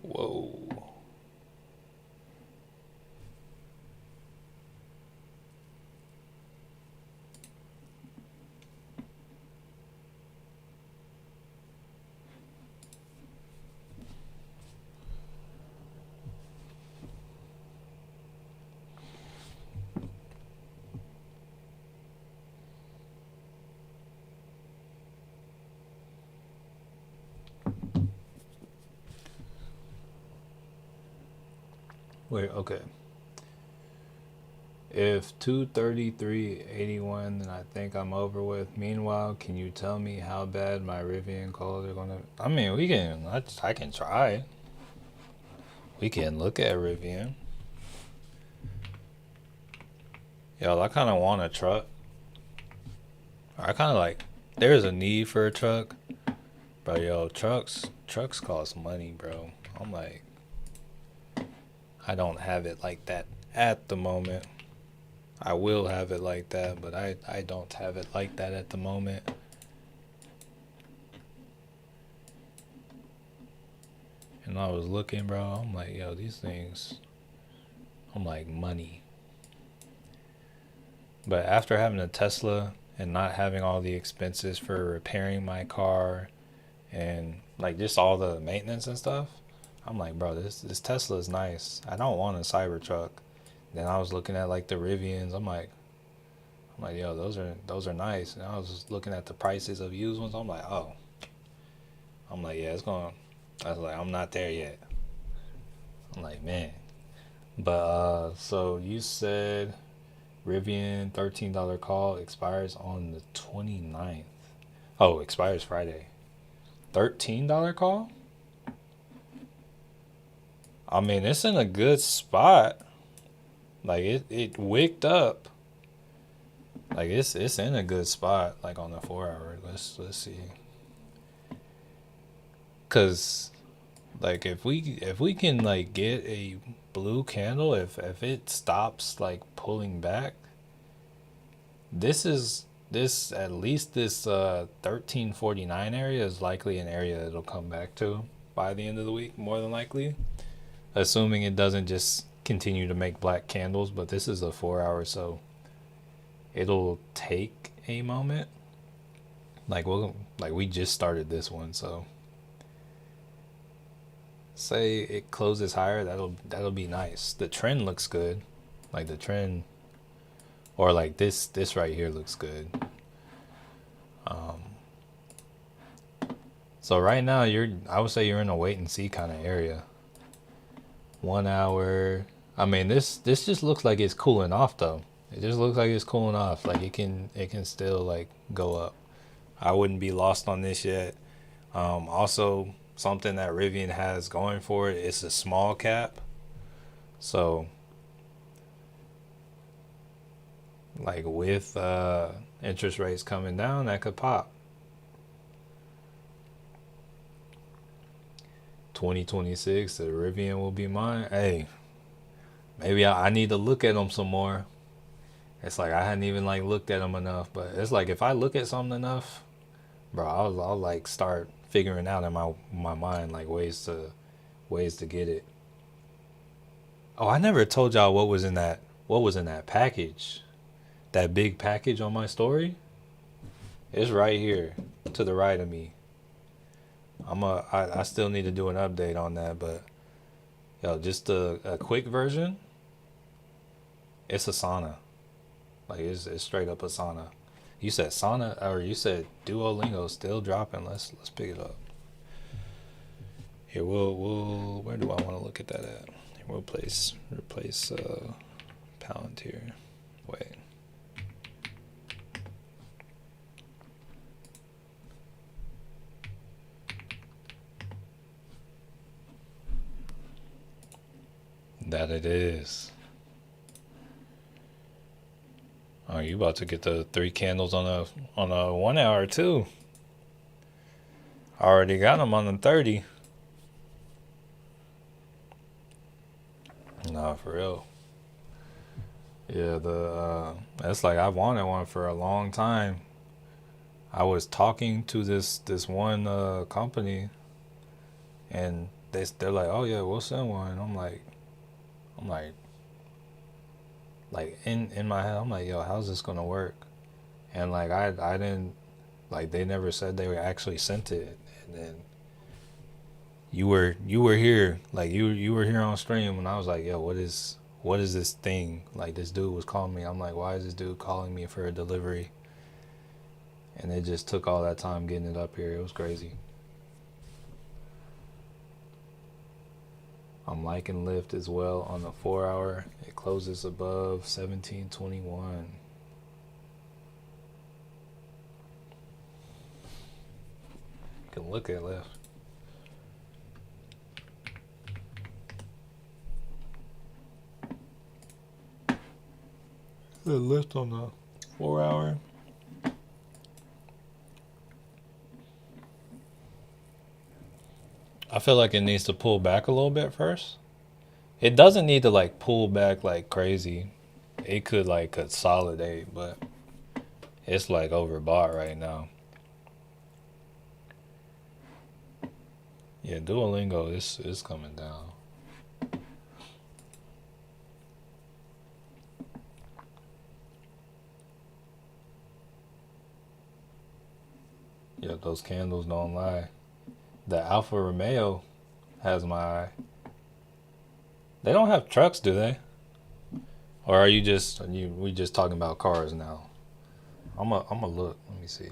Whoa. Wait, okay. If 233.81, then I think I'm over with. Meanwhile, can you tell me how bad my Rivian calls are gonna? I mean, we can. I can try. We can look at Rivian. Yo, I kind of want a truck. I kind of like. There's a need for a truck, but yo, trucks cost money, bro. I'm like, I don't have it like that at the moment. I will have it like that, but I don't have it like that at the moment. And I was looking, bro. I'm like, yo, these things. I'm like, money. But after having a Tesla and not having all the expenses for repairing my car and like just all the maintenance and stuff, I'm like, bro, this Tesla is nice. I don't want a Cybertruck. Then I was looking at like the Rivians. I'm like, yo, those are nice. And I was just looking at the prices of used ones. I'm like, oh, I'm like, yeah, it's going. I was like, I'm not there yet. I'm like, man. But so you said Rivian $13 call expires on the 29th. Oh, expires Friday. $13 call? I mean, it's in a good spot. Like it wicked up. Like it's in a good spot. Like on the 4 hour. Let's see. Cause like if we can like get a blue candle, if it stops like pulling back, this at least this 1349 area is likely an area it'll come back to by the end of the week, more than likely, assuming it doesn't just continue to make black candles. But this is a 4 hour, so it'll take a moment. Like we just started this one, so say it closes higher, that'll be nice. The trend looks good, like the trend, or like this right here looks good. So right now I would say you're in a wait and see kind of area. 1 hour. I mean, this just looks like it's cooling off though. It just looks like it's cooling off. Like it can still like go up. I wouldn't be lost on this yet. Also, something that Rivian has going for it, it's a small cap. So like with interest rates coming down, that could pop. 2026, the Rivian will be mine. Hey, maybe I need to look at them some more. It's like I hadn't even like looked at them enough, but it's like if I look at something enough, bro, I'll like start figuring out in my mind like ways to get it. Oh, I never told y'all what was in that package. That big package on my story. It's right here to the right of me. I still need to do an update on that, but yo, just a quick version. It's a sauna. Like it's straight up a sauna. You said sauna, or you said Duolingo still dropping. Let's pick it up. Here we'll where do I want to look at that at? Here we'll replace pound here. Wait. That it is. Oh, you about to get the 3 candles on a 1 hour too. I already got them on the 30. Nah, for real. Yeah, that's like I wanted one for a long time. I was talking to this one company, and they're like, oh yeah, we'll send one. I'm like in my head, I'm like, yo, how's this gonna work? And like I didn't like they never said they actually sent it, and then you were here, like you were here on stream, and I was like, yo, what is this thing? Like this dude was calling me. I'm like, why is this dude calling me for a delivery? And it just took all that time getting it up here. It was crazy. I'm liking Lyft as well on the 4 hour. It closes above 1721. You can look at Lyft. The Lyft on the 4 hour. I feel like it needs to pull back a little bit first. It doesn't need to like pull back like crazy. It could like consolidate, but it's like overbought right now. Yeah, Duolingo is coming down. Yeah, those candles don't lie. The Alfa Romeo has my eye. They don't have trucks, do they? Or are we just talking about cars now? I'm a look. Let me see.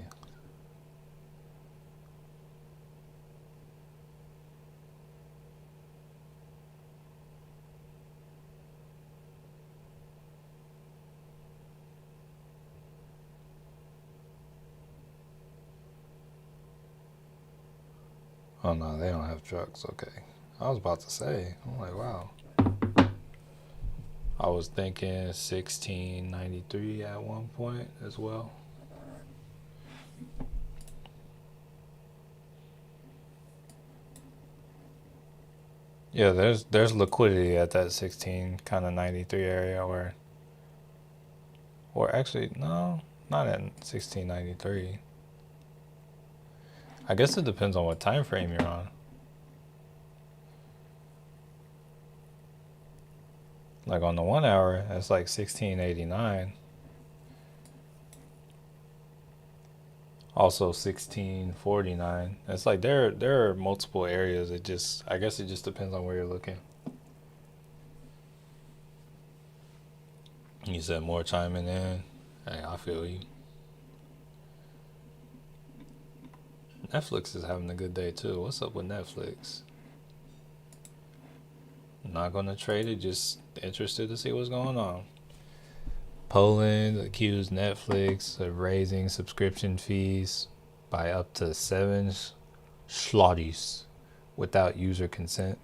Oh no, they don't have trucks. Okay. I was about to say. I'm like, wow. I was thinking 1693 at one point as well. Yeah, there's liquidity at that 16 kind of 93 area or actually no, not at 1693. I guess it depends on what time frame you're on. Like on the 1 hour, that's like 1689. Also 1649. It's like there are multiple areas. I guess it just depends on where you're looking. You said more chiming in. Hey, I feel you. Netflix is having a good day too. What's up with Netflix? Not gonna trade it, just interested to see what's going on. Poland accused Netflix of raising subscription fees by up to 7 zlotys without user consent.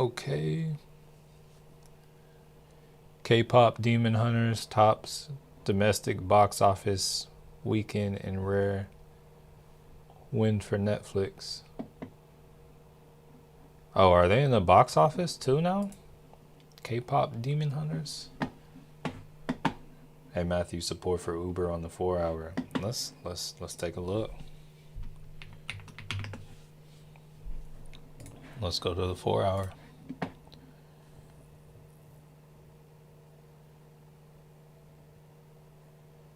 Okay. K-pop Demon Hunters tops domestic box office weekend in rare win for Netflix. Oh, are they in the box office too now? K-pop Demon Hunters. Hey Matthew, support for Uber on the 4 hour. Let's take a look. Let's go to the 4 hour.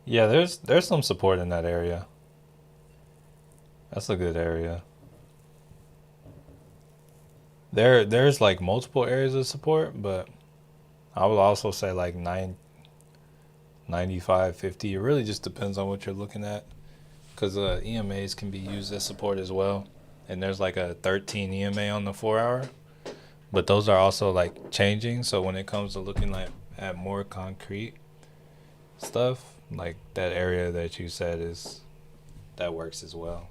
Yeah, there's some support in that area. That's a good area. There's like multiple areas of support, but I would also say like 95, 50. It really just depends on what you're looking at, because EMAs can be used as support as well. and there's like a 13 EMA on the 4 hour. But those are also like changing. So when it comes to looking like at more concrete stuff, like that area that you said is that works as well.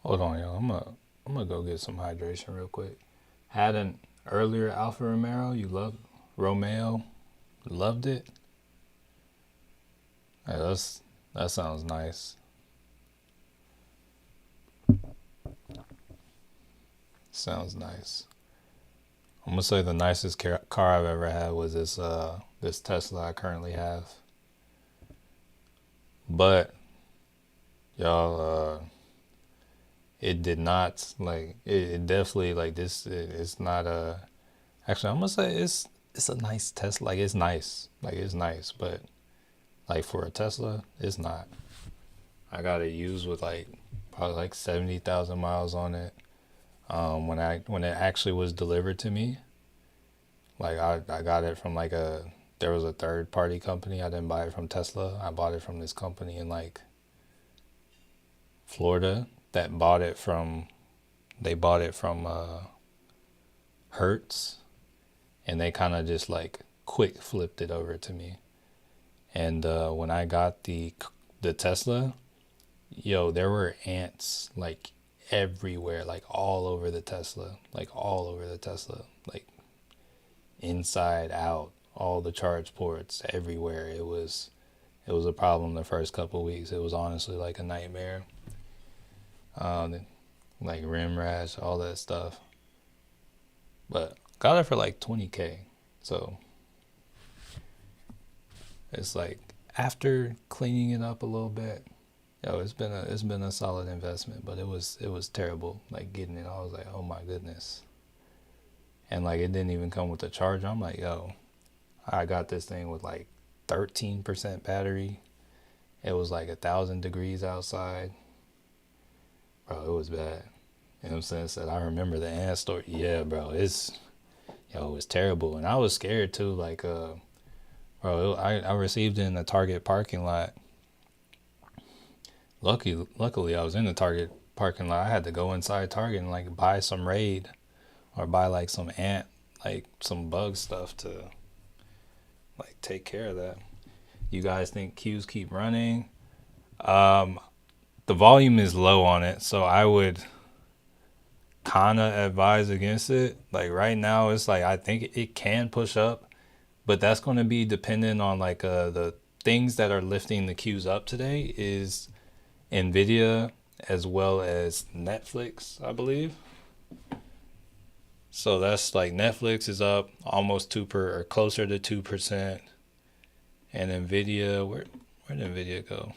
Hold on, y'all. I'm gonna go get some hydration real quick. Had an earlier Alfa Romeo. You loved Romeo. Loved it. Hey, that sounds nice. Sounds nice. I'm gonna say the nicest car I've ever had was this Tesla I currently have. But y'all, it did not like it definitely like this. It's not a. Actually, I'm gonna say it's a nice Tesla. Like it's nice. Like it's nice, but like for a Tesla, it's not. I got it used with like probably like 70,000 miles on it. When it actually was delivered to me, like I got it from like a there was a third party company. I didn't buy it from Tesla. I bought it from this company in like Florida that bought it from they bought it from Hertz, and they kind of just like quick flipped it over to me. And when I got the Tesla, yo, there were ants like everywhere, like all over the Tesla, like all over the Tesla, like inside out, all the charge ports everywhere. It was a problem the first couple of weeks. It was honestly like a nightmare. Um, like rim rash, all that stuff. But got it for like 20K. So it's like after cleaning it up a little bit, yo, it's been a solid investment, but it was terrible. Like getting it, I was like, oh my goodness. And like it didn't even come with a charger. I'm like, yo, I got this thing with like 13% battery. It was like 1,000 degrees outside. Bro, it was bad. You know what I'm saying? Said I remember the ant story. Yeah, bro, it's terrible. And I was scared too. Like, bro, I received it in the Target parking lot. Luckily, I was in the Target parking lot. I had to go inside Target and like buy some Raid or buy like some ant, like some bug stuff to like take care of that. You guys think queues keep running? Um, the volume is low on it, so I would kind of advise against it. Like right now, it's like I think it can push up, but that's going to be dependent on like the things that are lifting the queues up today is Nvidia as well as Netflix, I believe. So that's like Netflix is up almost or closer to 2%, and Nvidia where did Nvidia go?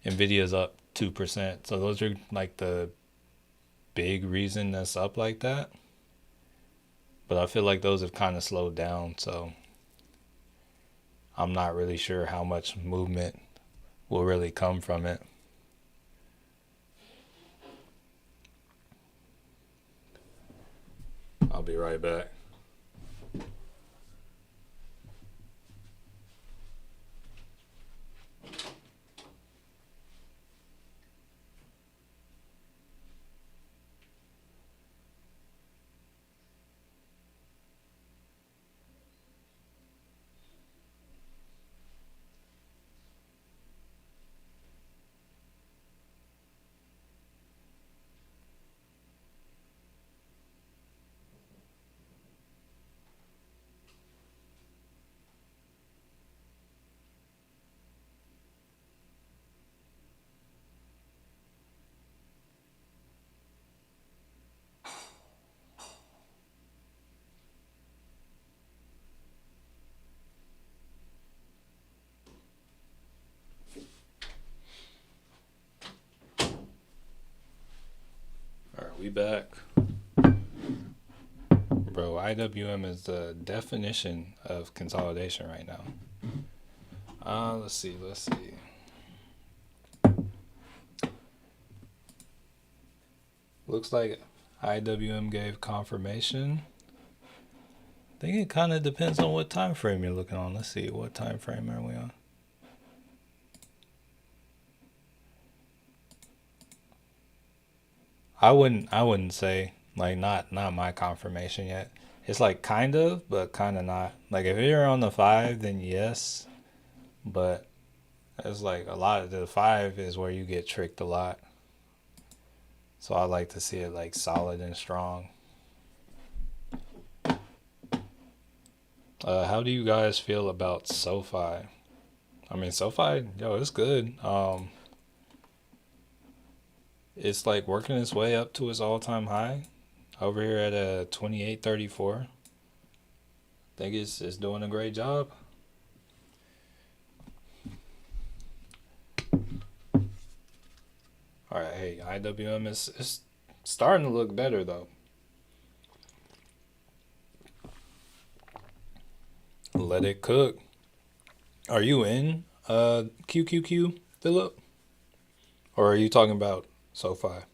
Nvidia's up 2%. So those are like the big reason that's up like that. But I feel like those have kind of slowed down, so I'm not really sure how much movement will really come from it. I'll be right back. We back. Bro, IWM is the definition of consolidation right now. Let's see. Looks like IWM gave confirmation. I think it kind of depends on what time frame you're looking on. Let's see, what time frame are we on? I wouldn't say like not my confirmation yet. It's like kind of, but kind of not. Like if you're on the 5, then yes, but it's like a lot of the 5 is where you get tricked a lot. So I like to see it like solid and strong. How do you guys feel about SoFi? I mean, SoFi, yo, it's good. It's like working its way up to its all-time high over here at a 28.34. I think it's doing a great job. All right, hey, IWM is starting to look better though. Let it cook. Are you in QQQ, Philip? Or are you talking about SoFi?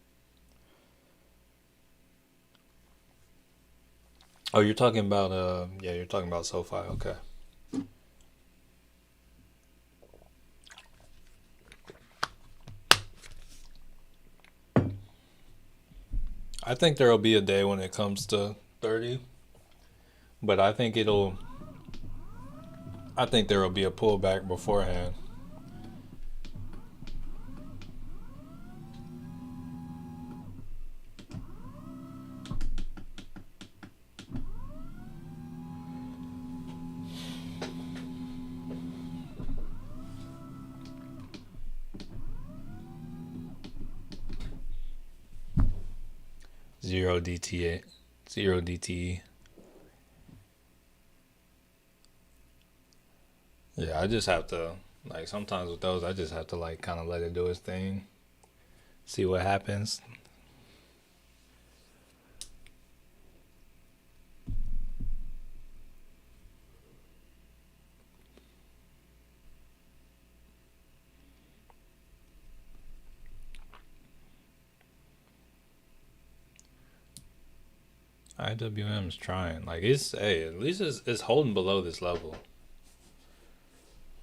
Oh, you're talking about you're talking about SoFi. Okay. I think there'll be a day when it comes to 30, but I think there will be a pullback beforehand. Zero DTA, zero DTE. Yeah, I just have to like sometimes with those I just have to like kind of let it do its thing, see what happens. IWM's trying. Like at least it's holding below this level.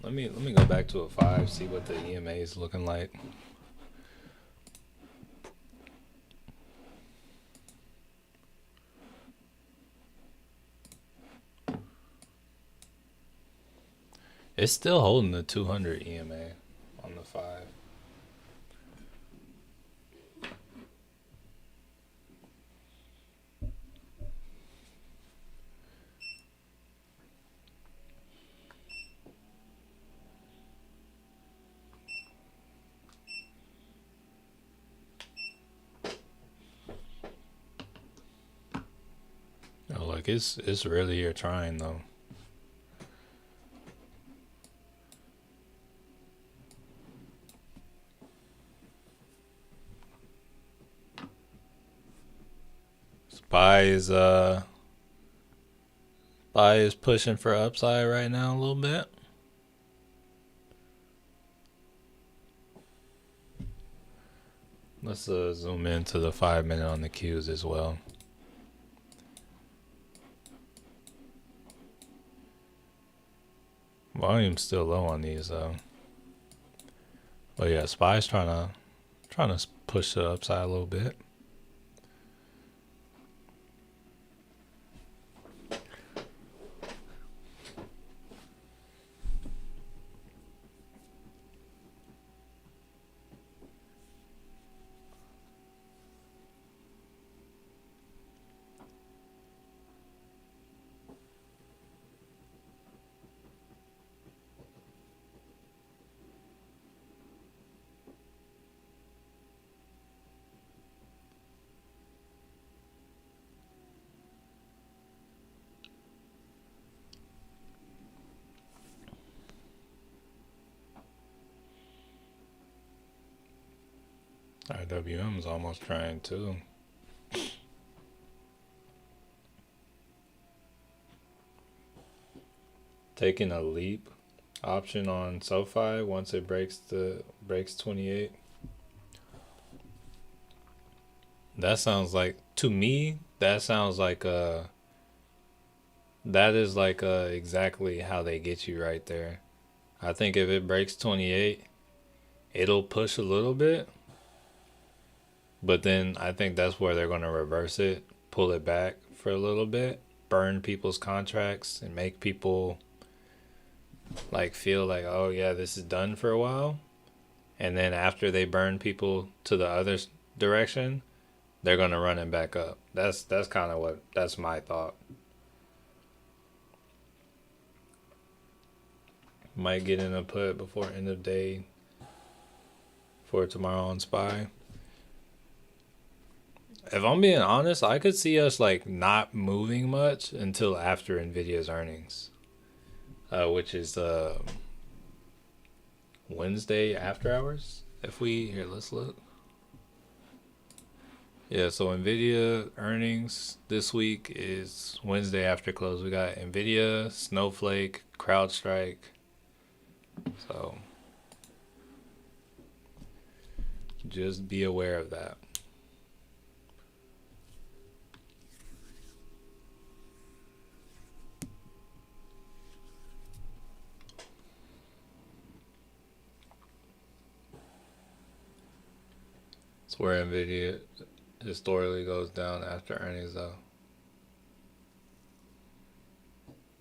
Let me go back to a 5, see what the EMA is looking like. It's still holding the 200 EMA on the 5. Oh, like it's really here trying though. Spy is pushing for upside right now a little bit. Let's zoom into the 5-minute on the Qs as well. Volume's still low on these though. But yeah, Spy's trying to push the upside a little bit. IWM's almost trying too. Taking a leap option on SoFi once it breaks 28. That sounds like, to me, that sounds like that is like exactly how they get you right there. I think if it breaks 28, it'll push a little bit, but then I think that's where they're going to reverse it, pull it back for a little bit, burn people's contracts and make people like feel like, oh yeah, this is done for a while. And then after they burn people to the other direction, they're going to run it back up. That's kind of that's my thought. Might get in a put before end of day for tomorrow on SPY. If I'm being honest, I could see us like not moving much until after Nvidia's earnings, which is Wednesday after hours. Let's look. Yeah, so Nvidia earnings this week is Wednesday after close. We got Nvidia, Snowflake, CrowdStrike. So just be aware of that. It's where Nvidia historically goes down after earnings, though.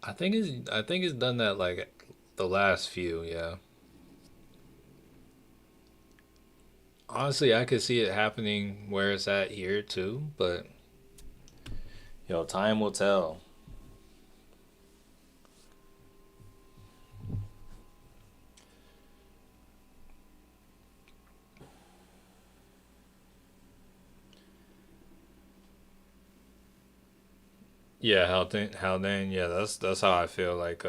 I think it's done that like the last few, yeah. Honestly, I could see it happening where it's at here too, but time will tell. Yeah, how then? Yeah, that's how I feel like.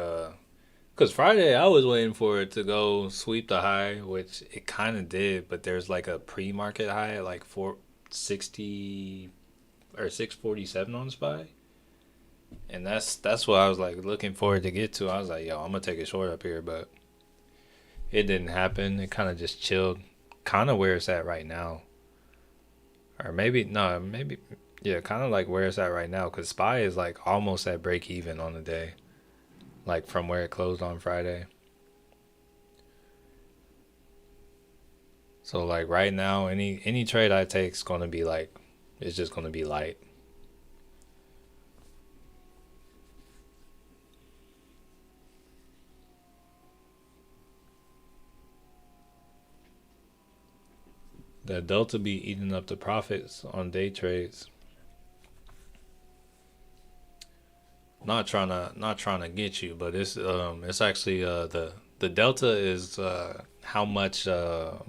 Cause Friday I was waiting for it to go sweep the high, which it kind of did, but there's like a pre-market high at like 460 or 647 on SPY, and that's what I was like looking forward to get to. I was like, yo, I'm gonna take a short up here, but it didn't happen. It kind of just chilled, kind of where it's at right now, or maybe no, maybe yeah, kind of like where it's at right now. Cause SPY is like almost at break even on the day, like from where it closed on Friday. So like right now, any trade I take is gonna be like, it's just gonna be light. The delta be eating up the profits on day trades. Not trying to get you, but it's actually the delta is how much the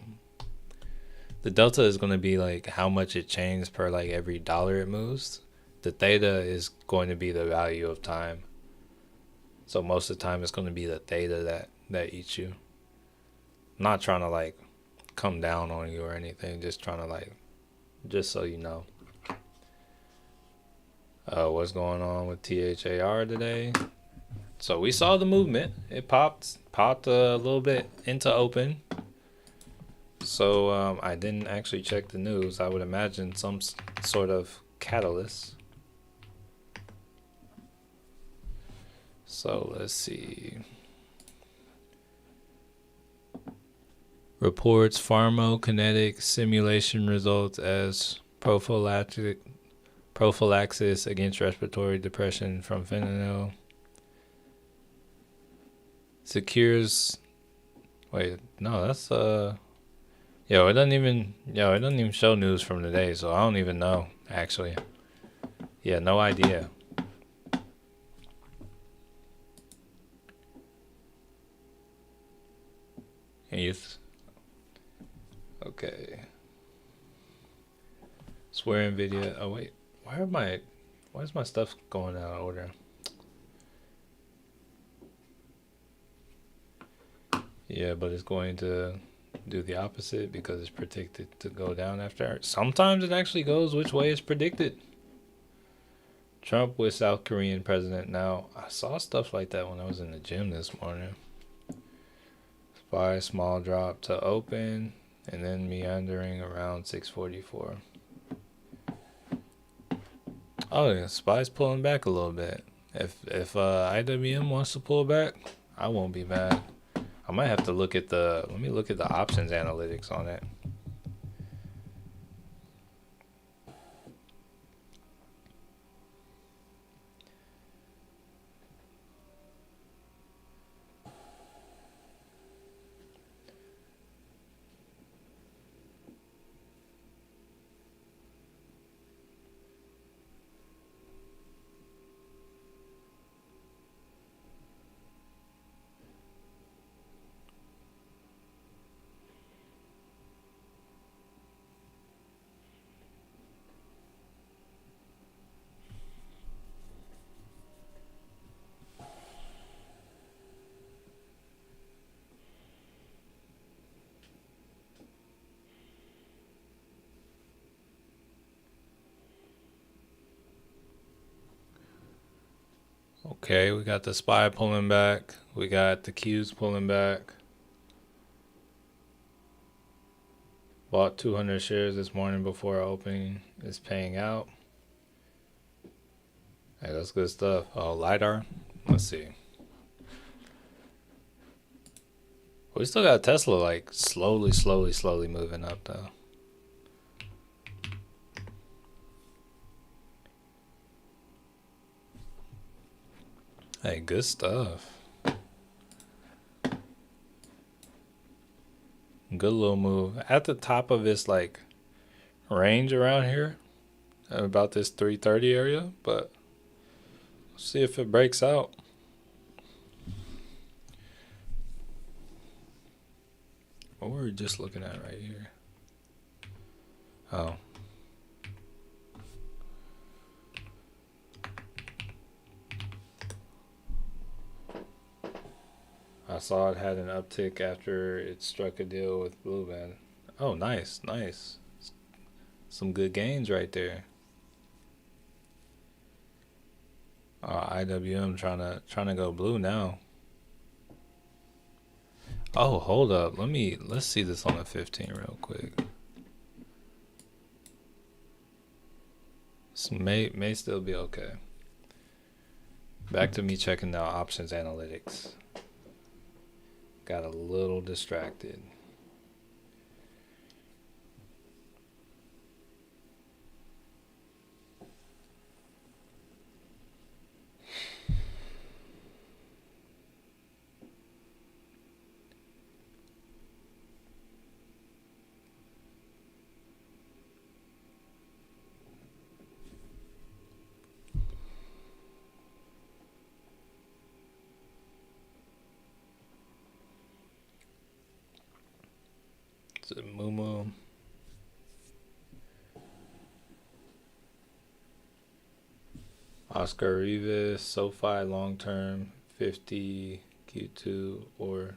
delta is going to be like how much it changes per like every dollar it moves. The theta is going to be the value of time. So most of the time it's going to be the theta that eats you. I'm not trying to like come down on you or anything, just trying to like, just so you know. What's going on with THAR today? So we saw the movement. It popped a little bit into open. So I didn't actually check the news. I would imagine some sort of catalyst. So let's see. Reports pharmacokinetic simulation results as prophylaxis against respiratory depression from fentanyl. Secures. Wait, no, that's it doesn't even show news from today, so I don't even know actually. Yeah, no idea. Okay. Swear Nvidia. Oh wait, why is my stuff going out of order? Yeah, but it's going to do the opposite because it's predicted to go down after. Sometimes it actually goes which way it's predicted. Trump with South Korean president. Now, I saw stuff like that when I was in the gym this morning. SPY small drop to open and then meandering around 644. Oh, yeah, SPY's pulling back a little bit. If IWM wants to pull back, I won't be mad. I might have to look at let me look at the options analytics on it. Okay, we got the SPY pulling back. We got the Qs pulling back. Bought 200 shares this morning before opening. Is paying out. Hey, that's good stuff. Oh, LiDAR. Let's see. We still got Tesla like slowly moving up though. Hey, good stuff. Good little move. At the top of this like range around here, about this 330 area, but let's see if it breaks out. What were we just looking at right here? Oh. I saw it had an uptick after it struck a deal with Blue Band. Oh, nice. Some good gains right there. IWM trying to go blue now. Oh, hold up. Let's see this on the 15 real quick. This may still be okay. Back to me checking now options analytics. Got a little distracted. Is it Moomoo? Oscar Rivas, SoFi long term 50 Q2 or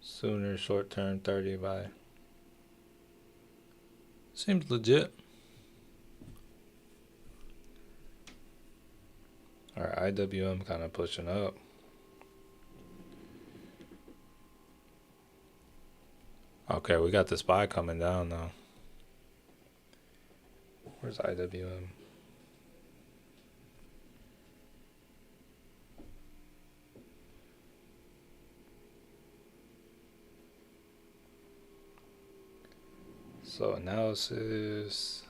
sooner short term 30 by. Seems legit. Alright, IWM kind of pushing up. Okay, we got the SPY coming down now. Where's IWM? So analysis.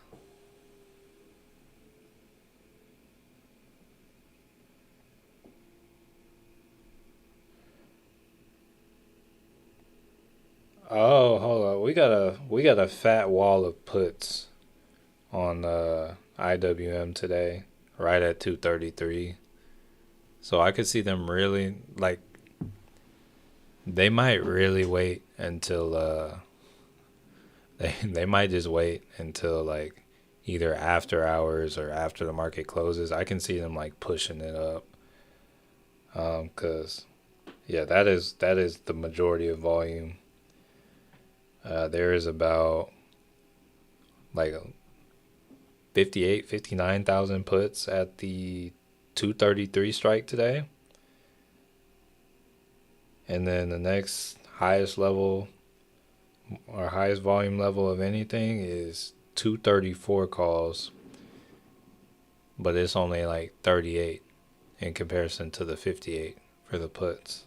Oh, hold on. We got a fat wall of puts on IWM today, right at 233. So I could see them really like they might really wait until they might just wait until like either after hours or after the market closes. I can see them like pushing it up. 'Cause yeah, that is the majority of volume. There is about like 59,000 puts at the 233 strike today. And then the next highest level or highest volume level of anything is 234 calls, but it's only like 38 in comparison to the 58 for the puts.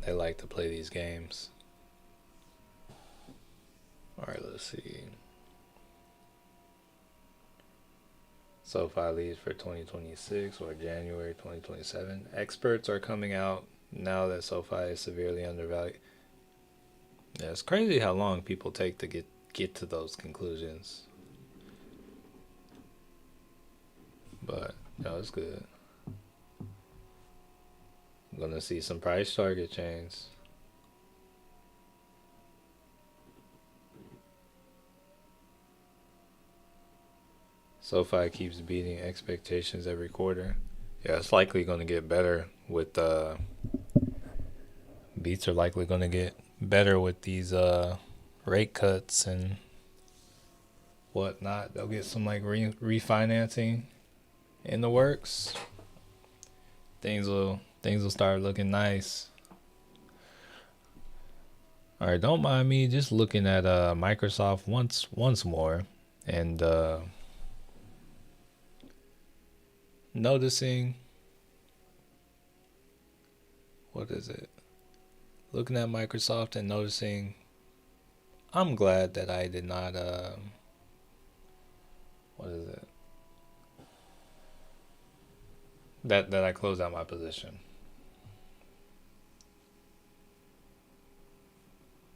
They like to play these games. All right, let's see. SoFi leads for 2026 or January 2027. Experts are coming out now that SoFi is severely undervalued. Yeah, it's crazy how long people take to get to those conclusions. But no, it's good. I'm gonna see some price target change. SoFi keeps beating expectations every quarter. Yeah, it's likely going to get better with beats are likely going to get better with these rate cuts and whatnot. They'll get some like refinancing in the works. Things will start looking nice. All right, don't mind me just looking at Microsoft once more and noticing, what is it? Looking at Microsoft and noticing, I'm glad that I did not, what is it? That I closed out my position.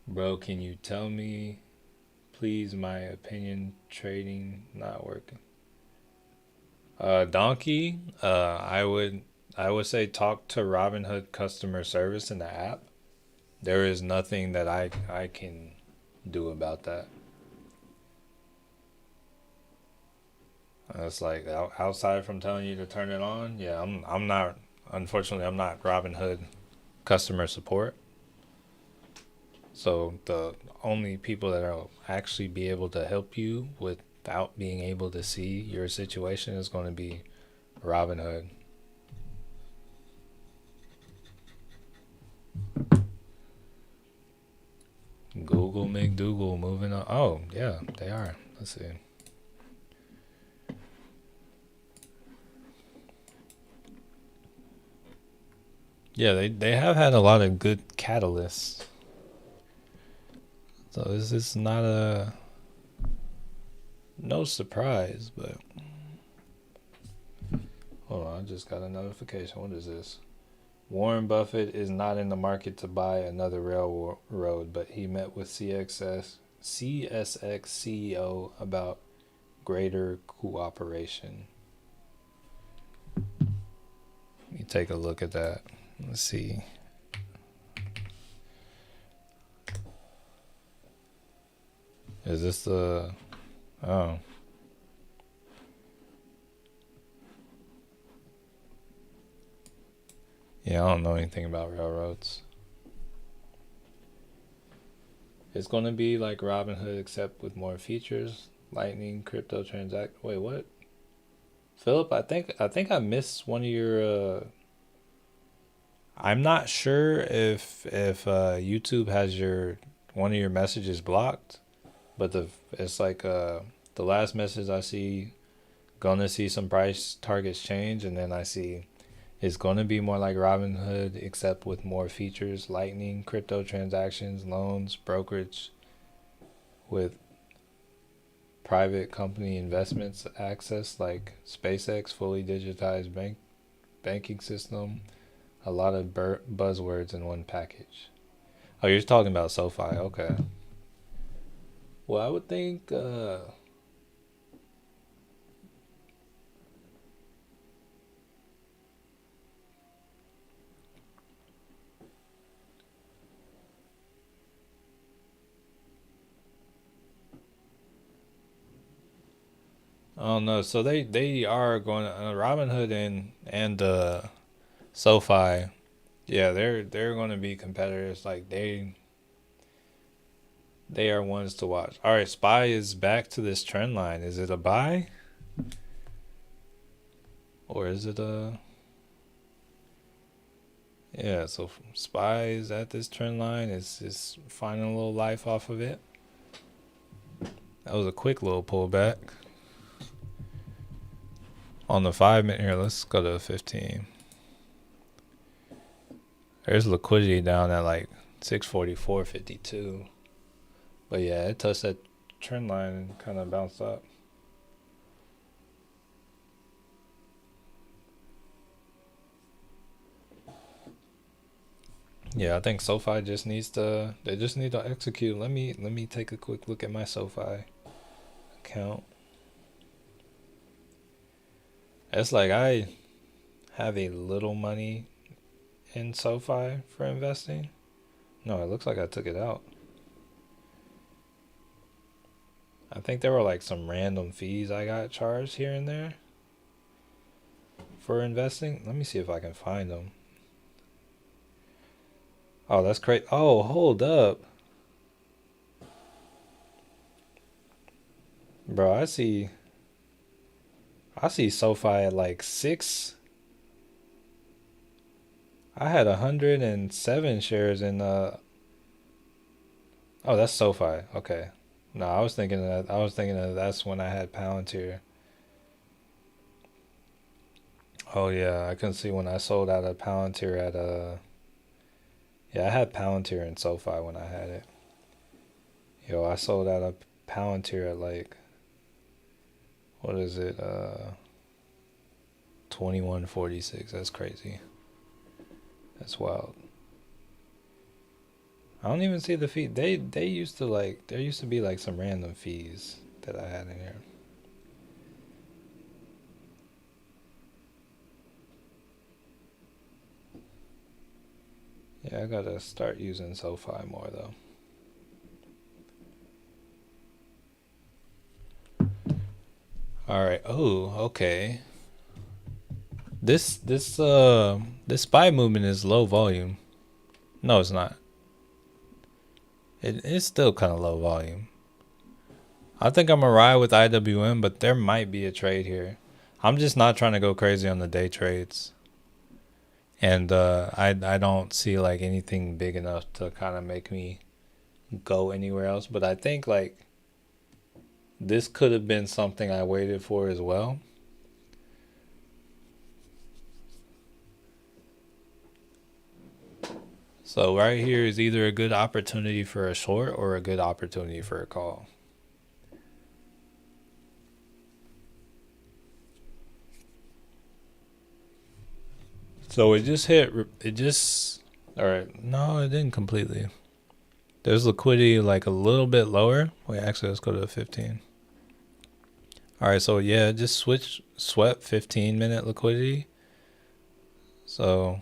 Bro, can you tell me, please, my opinion trading not working? Donkey, I would say talk to Robinhood customer service in the app. There is nothing that I can do about that. It's like outside from telling you to turn it on. Yeah, I'm not. Unfortunately, I'm not Robinhood customer support. So the only people that will actually be able to help you without being able to see your situation is going to be Robinhood. Google McDougal moving on. Oh, yeah, they are. Let's see. Yeah, they have had a lot of good catalysts. So this is not no surprise, but hold on, I just got a notification. What is this? Warren Buffett is not in the market to buy another railroad, but he met with CSX CEO about greater cooperation. Let me take a look at that. Let's see. Is this the... Oh. Yeah, I don't know anything about railroads. It's going to be like Robinhood except with more features. Lightning, crypto transact. Wait, what? Philip, I think I missed one of your I'm not sure if YouTube has your one of your messages blocked, but it's like the last message I see, gonna see some price targets change, and then I see it's gonna be more like Robinhood except with more features, Lightning, crypto transactions, loans, brokerage, with private company investments access like SpaceX, fully digitized banking system, a lot of buzzwords in one package. Oh, you're talking about SoFi. Okay. Well, I would think Oh no, so they are going to Robinhood and SoFi. Yeah, they're going to be competitors. Like they are ones to watch. All right, SPY is back to this trend line. Is it a buy or is it a yeah? So SPY is at this trend line. It's finding a little life off of it. That was a quick little pullback on the 5 minute here. Let's go to 15. There's liquidity down at like 644.52. But yeah, it touched that trend line and kind of bounced up. Yeah, I think SoFi just needs to. They just need to execute. Let me take a quick look at my SoFi account. It's like I have a little money in SoFi for investing. No, it looks like I took it out. I think there were like some random fees I got charged here and there for investing. Let me see if I can find them. Oh, that's great. Oh, hold up. Bro, I see SoFi at like 6. I had 107 shares in oh, that's SoFi. Okay. No, I was thinking that that's when I had Palantir. Oh yeah, I can see when I sold out of Palantir at yeah, I had Palantir and SoFi when I had it. Yo, I sold out of Palantir at like what is it? 21.46. That's crazy. That's wild. I don't even see the fee. They used to like there used to be like some random fees that I had in here. Yeah, I gotta start using SoFi more though. All right. Oh, okay. This SPY movement is low volume. No, it's not. It's still kind of low volume. I think I'm gonna ride with IWM, but there might be a trade here. I'm just not trying to go crazy on the day trades, and I don't see like anything big enough to kind of make me go anywhere else. But I think like this could have been something I waited for as well. So right here is either a good opportunity for a short or a good opportunity for a call. So it just hit. It just. All right. No, it didn't completely. There's liquidity like a little bit lower. Wait, actually, let's go to 15. All right. So yeah, just swept 15-minute liquidity. So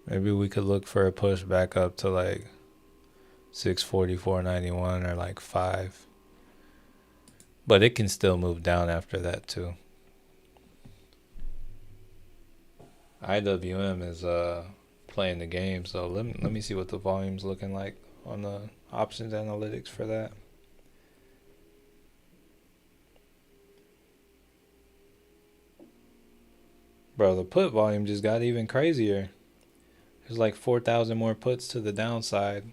maybe we could look for a push back up to like 644.91 or like 5. But it can still move down after that too. IWM is playing the game, so let me see what the volume's looking like on the options analytics for that. Bro, the put volume just got even crazier. There's like 4,000 more puts to the downside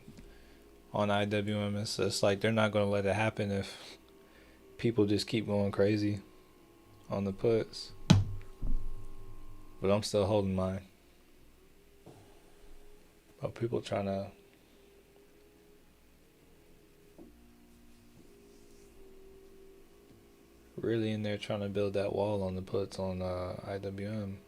on IWM. It's like they're not going to let it happen if people just keep going crazy on the puts. But I'm still holding mine. But people trying to really in there trying to build that wall on the puts on IWM.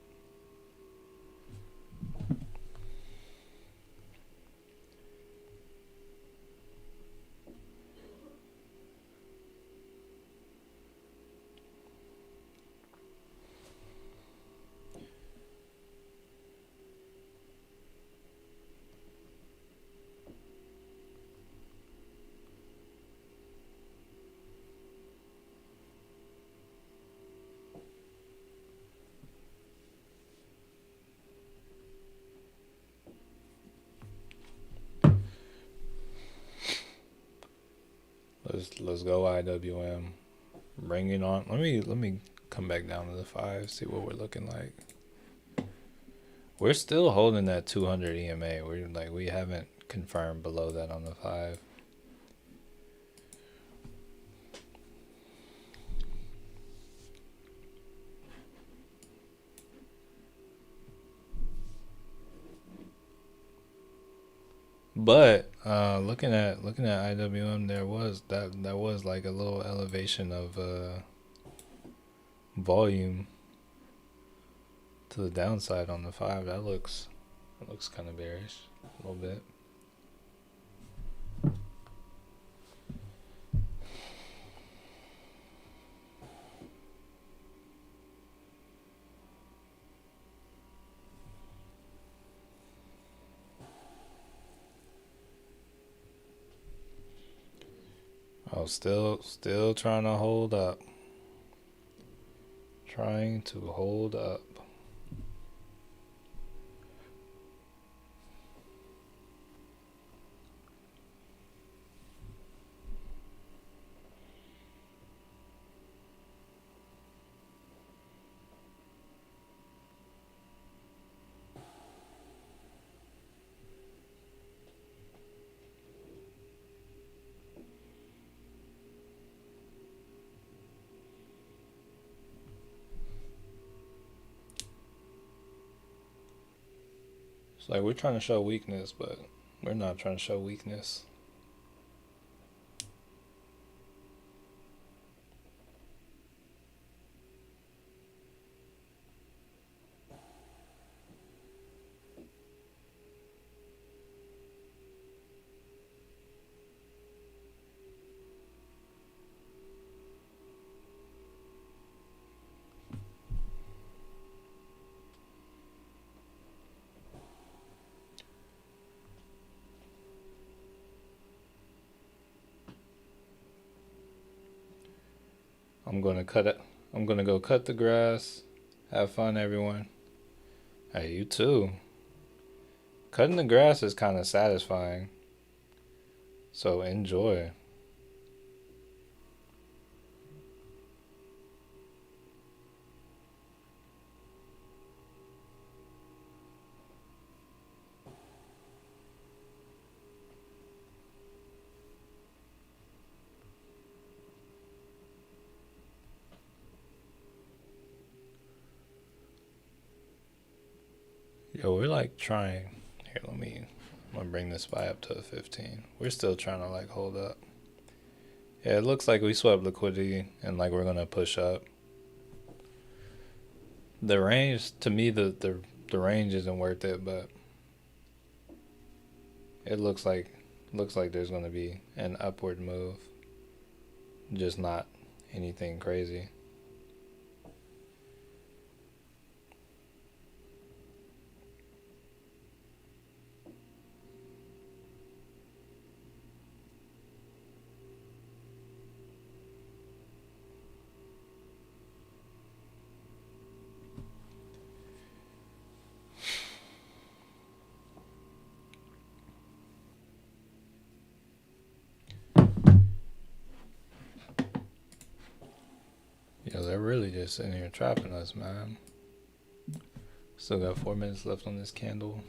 Let's go IWM. Bring it on. Let me come back down to the 5, see what we're looking like. We're still holding that 200 EMA. We haven't confirmed below that on the 5. But looking at IWM, there was that was like a little elevation of volume to the downside on the 5. That looks kind of bearish a little bit. Oh, still trying to hold up. Trying to hold up. It's like we're trying to show weakness, but we're not trying to show weakness. I'm gonna cut it. I'm gonna go cut the grass. Have fun, everyone. Hey, you too. Cutting the grass is kind of satisfying. So enjoy. Yo, we're like trying. Here, I'm gonna bring this SPY up to a 15. We're still trying to like hold up. Yeah, it looks like we swept liquidity and like we're gonna push up. The range, to me, the range isn't worth it, but it looks like there's gonna be an upward move, just not anything crazy. Yo, they're really just sitting here trapping us, man. Still got 4 minutes left on this candle.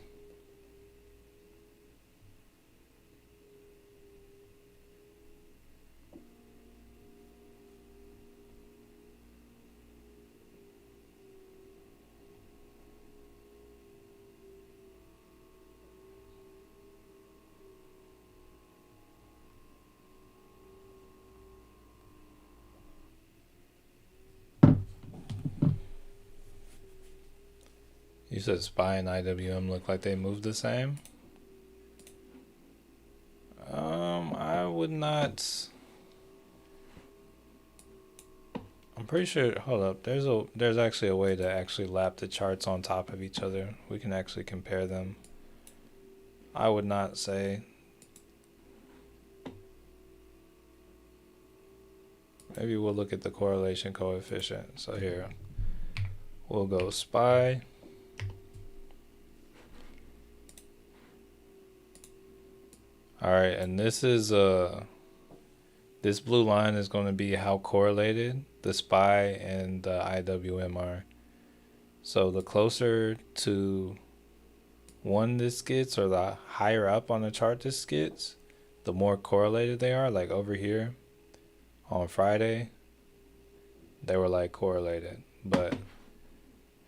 You said SPY and IWM look like they moved the same? I would not. I'm pretty sure. Hold up. There's actually a way to actually lap the charts on top of each other. We can actually compare them. I would not say. Maybe we'll look at the correlation coefficient. So here, we'll go SPY. All right, and this is This blue line is going to be how correlated the SPY and the IWM are. So the closer to one this gets, or the higher up on the chart this gets, the more correlated they are. Like over here on Friday, they were like correlated. But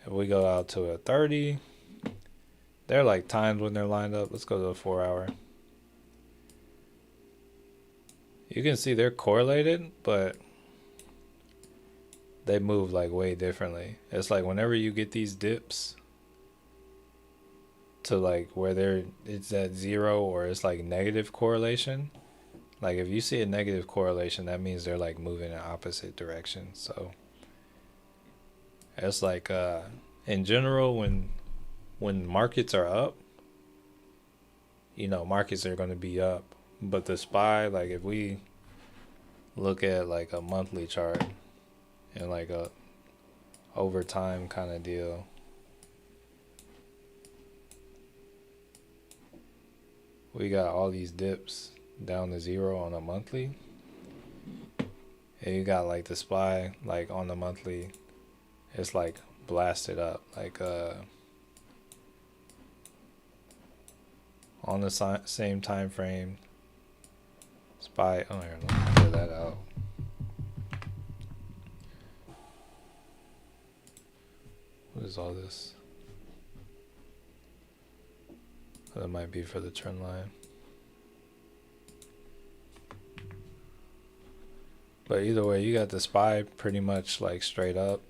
if we go out to a 30, they're like timed when they're lined up. Let's go to the 4 hour. You can see they're correlated, but they move like way differently. It's like whenever you get these dips to like where it's at zero or it's like negative correlation. Like if you see a negative correlation, that means they're like moving in opposite directions. So it's like in general, when markets are up, markets are going to be up. But the SPY, like if we look at like a monthly chart and like a over time kind of deal, we got all these dips down to zero on a monthly, and you got like the SPY like on the monthly, it's like blasted up like on the same time frame. SPY, oh here, let me clear that out. What is all this? That might be for the trend line. But either way, you got the SPY pretty much like straight up,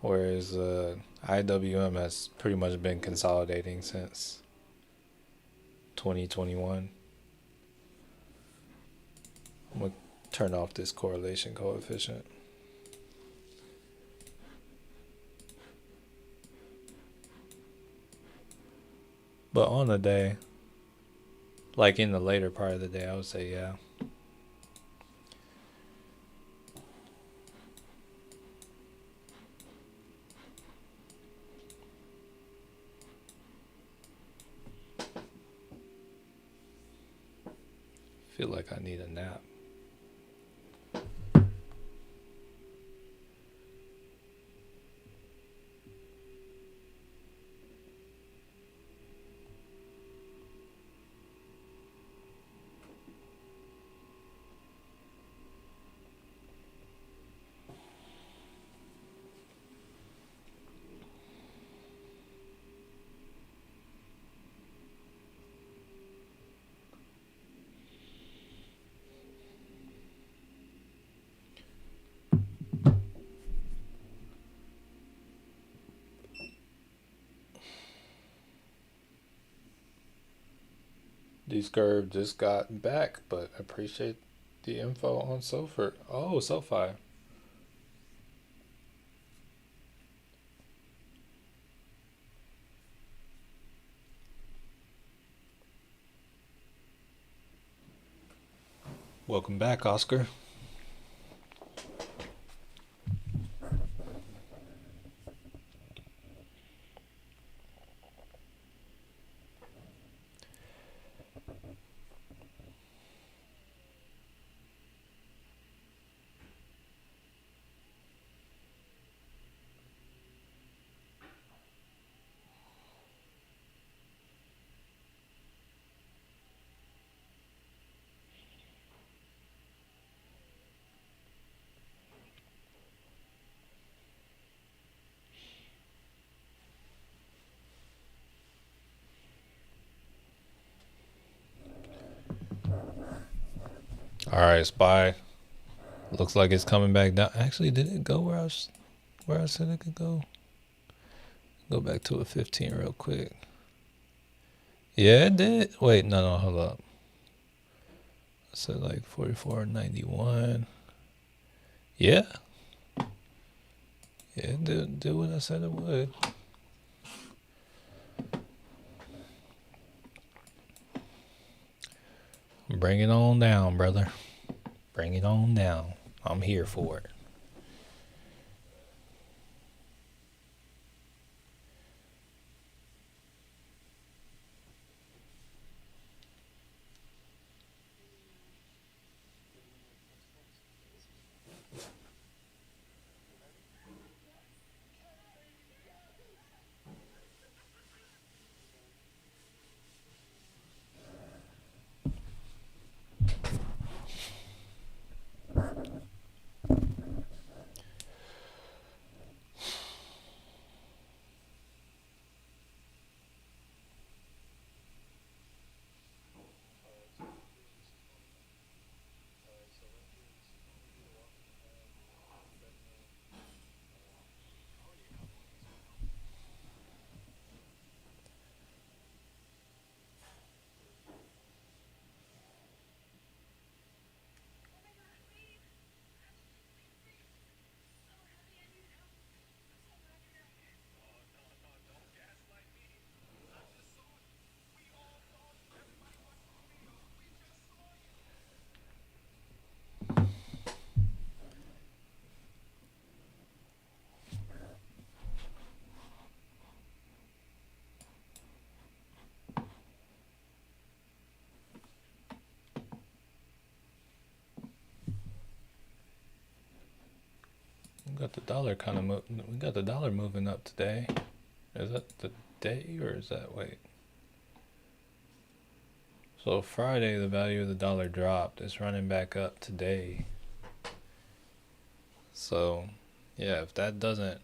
whereas IWM has pretty much been consolidating since 2021. I'm gonna turn off this correlation coefficient. But on the day, like in the later part of the day, I would say yeah. Feel like I need a nap. These curve just got back, but appreciate the info on SOFR. Oh, SoFi. Welcome back, Oscar. All right, SPY. Looks like it's coming back down. Actually, did it go where I said it could go? Go back to a 15 real quick. Yeah, it did. Wait, no, hold up. I said like 44.91. Yeah. Yeah, it did what I said it would. Bring it on down, brother. Bring it on down. I'm here for it. got the dollar we got the dollar moving up today. Is that the day or is that, wait. So Friday, the value of the dollar dropped. It's running back up today. So, yeah, if that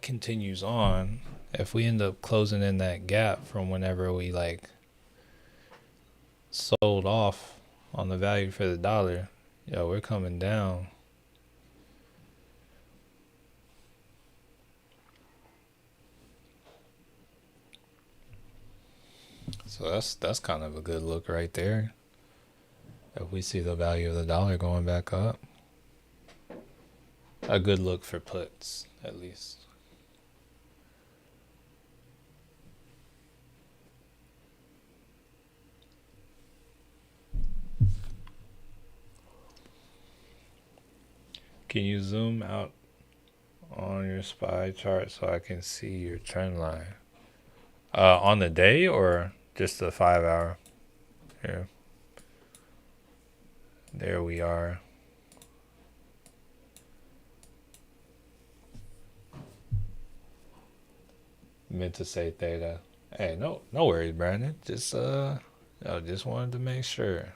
continues on, if we end up closing in that gap from whenever we like sold off on the value for the dollar, we're coming down. So that's kind of a good look right there. If we see the value of the dollar going back up, a good look for puts, at least. Can you zoom out on your SPY chart so I can see your trend line? On the day or just the 5 hour? Here. There we are. Meant to say theta. Hey, no worries, Brandon. Just just wanted to make sure.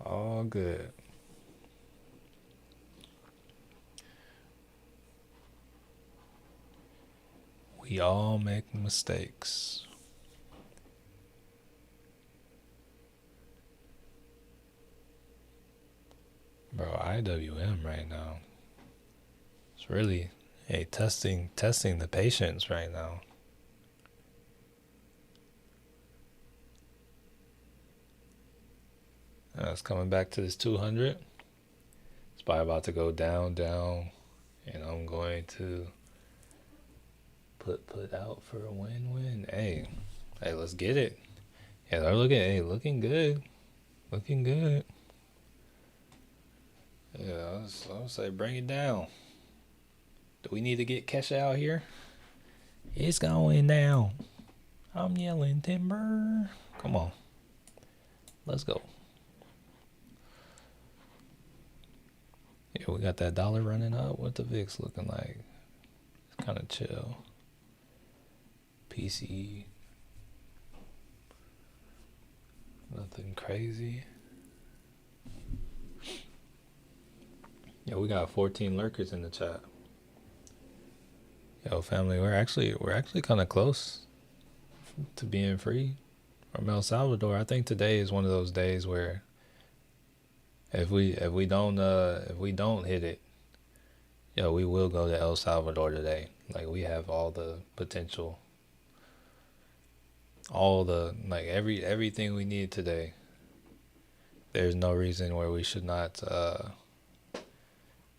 All good. We all make mistakes. Bro, IWM right now. It's really testing the patience right now. It's coming back to this 200. It's probably about to go down, and I'm going to put out for a win-win. Hey, let's get it. Yeah, they're looking good. Looking good. Yeah, I'll say bring it down. Do we need to get cash out here? It's going down. I'm yelling timber. Come on. Let's go. Yeah, we got that dollar running up. What the VIX looking like? It's kind of chill. PCE. Nothing crazy. Yeah, we got 14 lurkers in the chat. Yo, family, we're actually kind of close to being free from El Salvador. I think today is one of those days where if we don't hit it, we will go to El Salvador today. Like, we have all the potential, everything we need today. There's no reason where we should not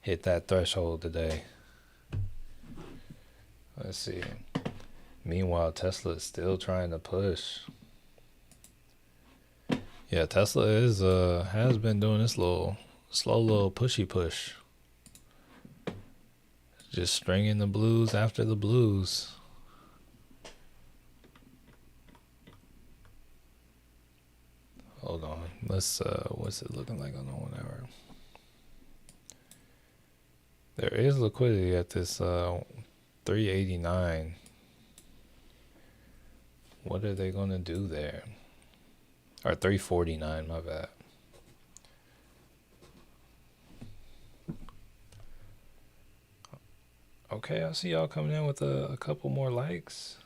hit that threshold today. Let's see. Meanwhile, Tesla is still trying to push. Yeah, Tesla has been doing this slow little pushy push. Just stringing the blues after the blues. Hold on. Let's what's it looking like on the 1 hour? There is liquidity at this 389. What are they gonna do there? Or 349, my bad. Okay, I see y'all coming in with a couple more likes.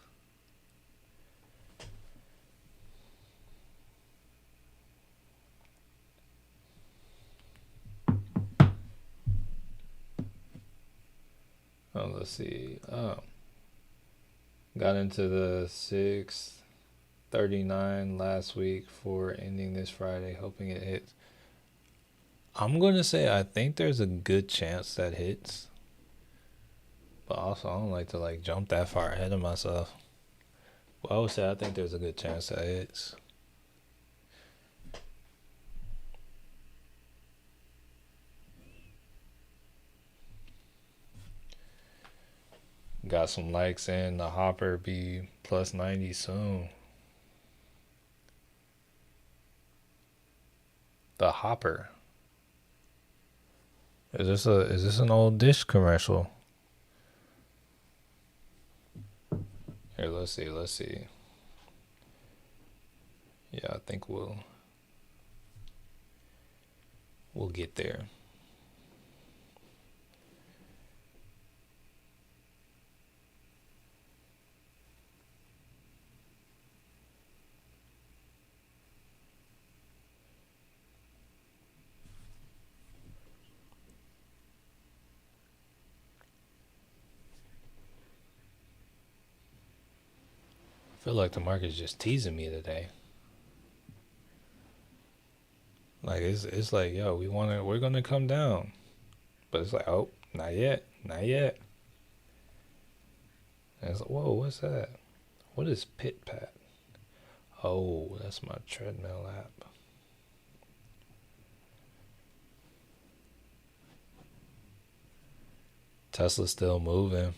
Oh, let's see. Got into the 639 last week for ending this Friday, hoping it hits. I'm going to say I think there's a good chance that hits. But also, I don't like to jump that far ahead of myself. But I would say I think there's a good chance that hits. Got some likes in. The hopper be plus 90 soon. The hopper. Is this an old dish commercial? Here, let's see. Yeah, I think we'll get there. I feel like the market's just teasing me today. Like it's like, yo, we're gonna come down. But it's like, oh, not yet, not yet. And it's like, whoa, what's that? What is Pit Pat? Oh, that's my treadmill app. Tesla's still moving.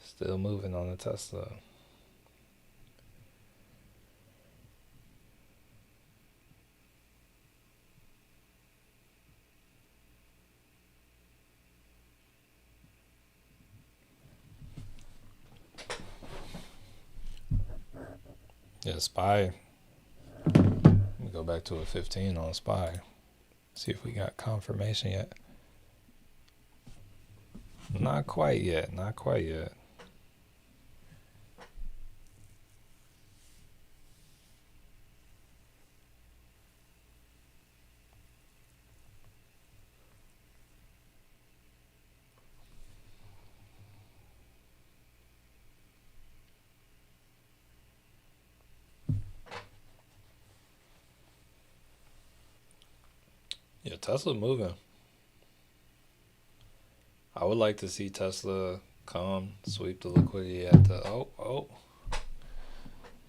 Still moving on the Tesla. Yeah, SPY. Let me go back to a 15 on SPY. See if we got confirmation yet. Not quite yet. Not quite yet. Yeah, Tesla moving. I would like to see Tesla come sweep the liquidity at the oh,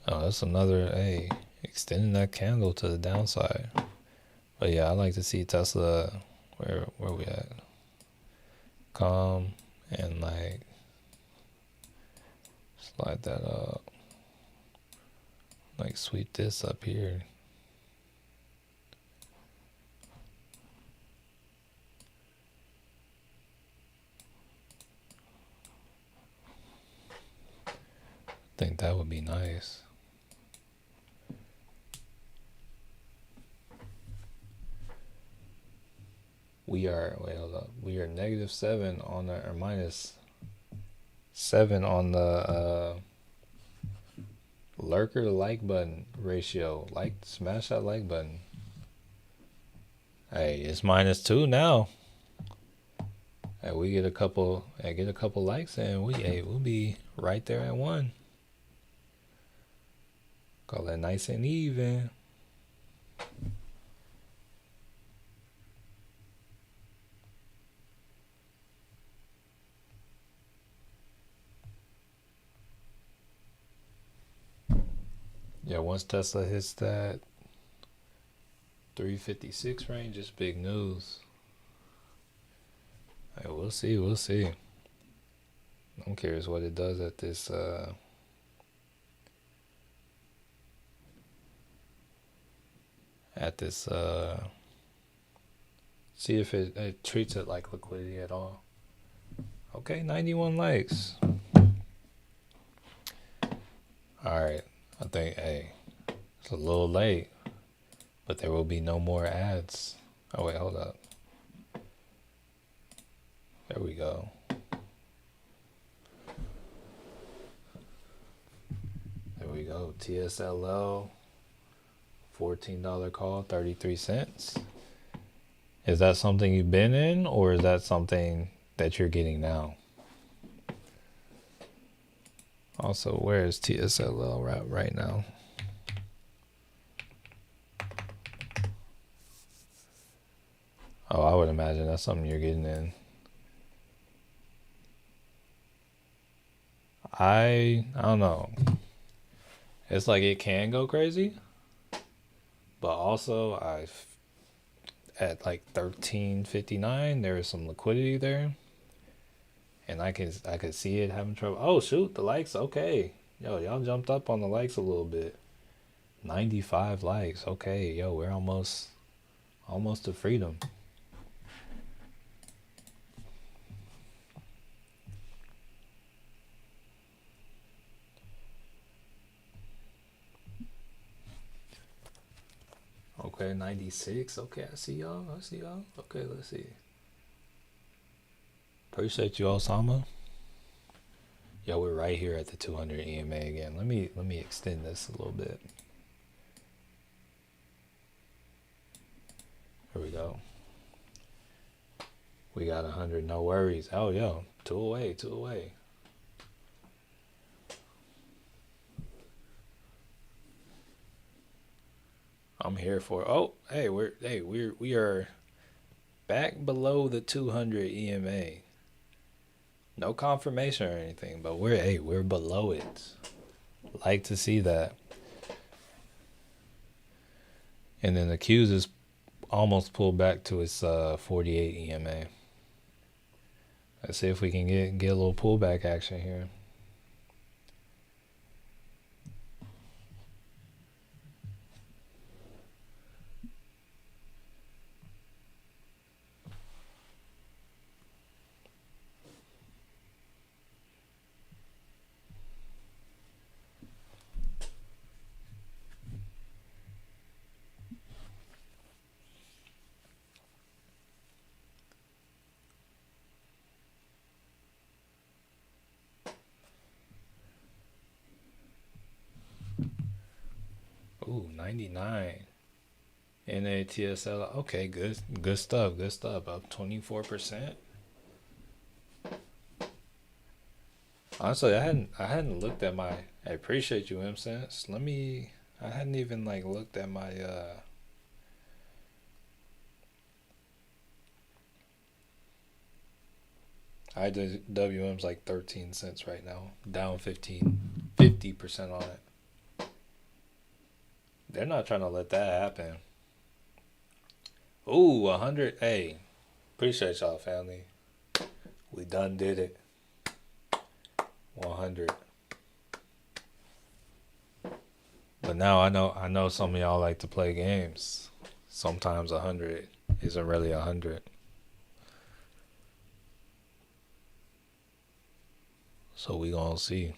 that's another extending that candle to the downside. But yeah, I like to see Tesla where we at? Come and like slide that up. Like sweep this up here. I think that would be nice. We are hold up. We are -7 on the or -7 on the lurker to like button ratio. Like, smash that like button. Hey, it's -2 now. Hey, we get a couple likes and we'll be right there at 1. Call that nice and even. Yeah, once Tesla hits that 356 range, it's big news. Hey, we'll see. I'm curious what it does at this see if it treats it like liquidity at all. Okay, 91 likes. Alright, I think, it's a little late, but there will be no more ads. Oh wait, hold up. There we go. There we go. TSLL, $14 call, 33 cents. Is that something you've been in, or is that something that you're getting now? Also, where is TSLL right now? Oh, I would imagine that's something you're getting in. I don't know. It's like it can go crazy, but also at like 13.59 there is some liquidity there, and I could see it having trouble. Oh shoot, the likes. Okay, yo, y'all jumped up on the likes a little bit. 95 likes. Okay, yo, we're almost to freedom. We're 96. Okay, I see y'all. I see y'all. Okay, let's see. Appreciate you, Osama. Yo, we're right here at the 200 EMA again. Let me extend this a little bit. Here we go. We got 100. No worries. Oh, yo, two away. Two away. I'm here for. Oh, hey, we are back below the 200 EMA. No confirmation or anything, but we're below it. Like to see that. And then the Q's is almost pulled back to its 48 EMA. Let's see if we can get a little pullback action here. Ooh, 99. NATSL. Okay, good stuff. Good stuff. Up 24%. Honestly, I hadn't looked at my. I appreciate you, M Sense. I hadn't even like looked at my IWM's like 13 cents right now, down 50% on it. They're not trying to let that happen. Ooh, 100. Hey, appreciate y'all, family. We done did it. 100. But now I know some of y'all like to play games. Sometimes 100 isn't really 100. So we gonna see.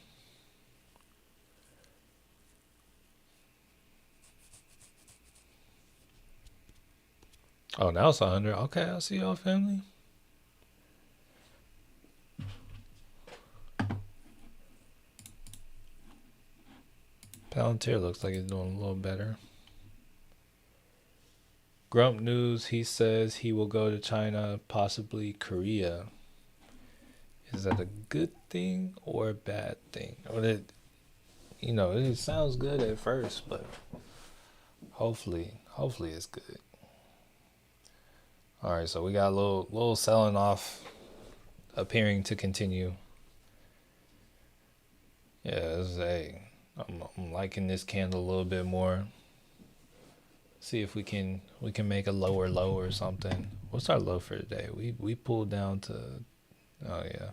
Oh, now it's 100. Okay, I see y'all, family. Palantir looks like it's doing a little better. Grump News, he says he will go to China, possibly Korea. Is that a good thing or a bad thing? Or it sounds good at first, but hopefully it's good. All right, so we got a little selling off appearing to continue. Yeah, I'm liking this candle a little bit more. See if we can make a lower low or something. What's our low for today? We pulled down to. Oh yeah,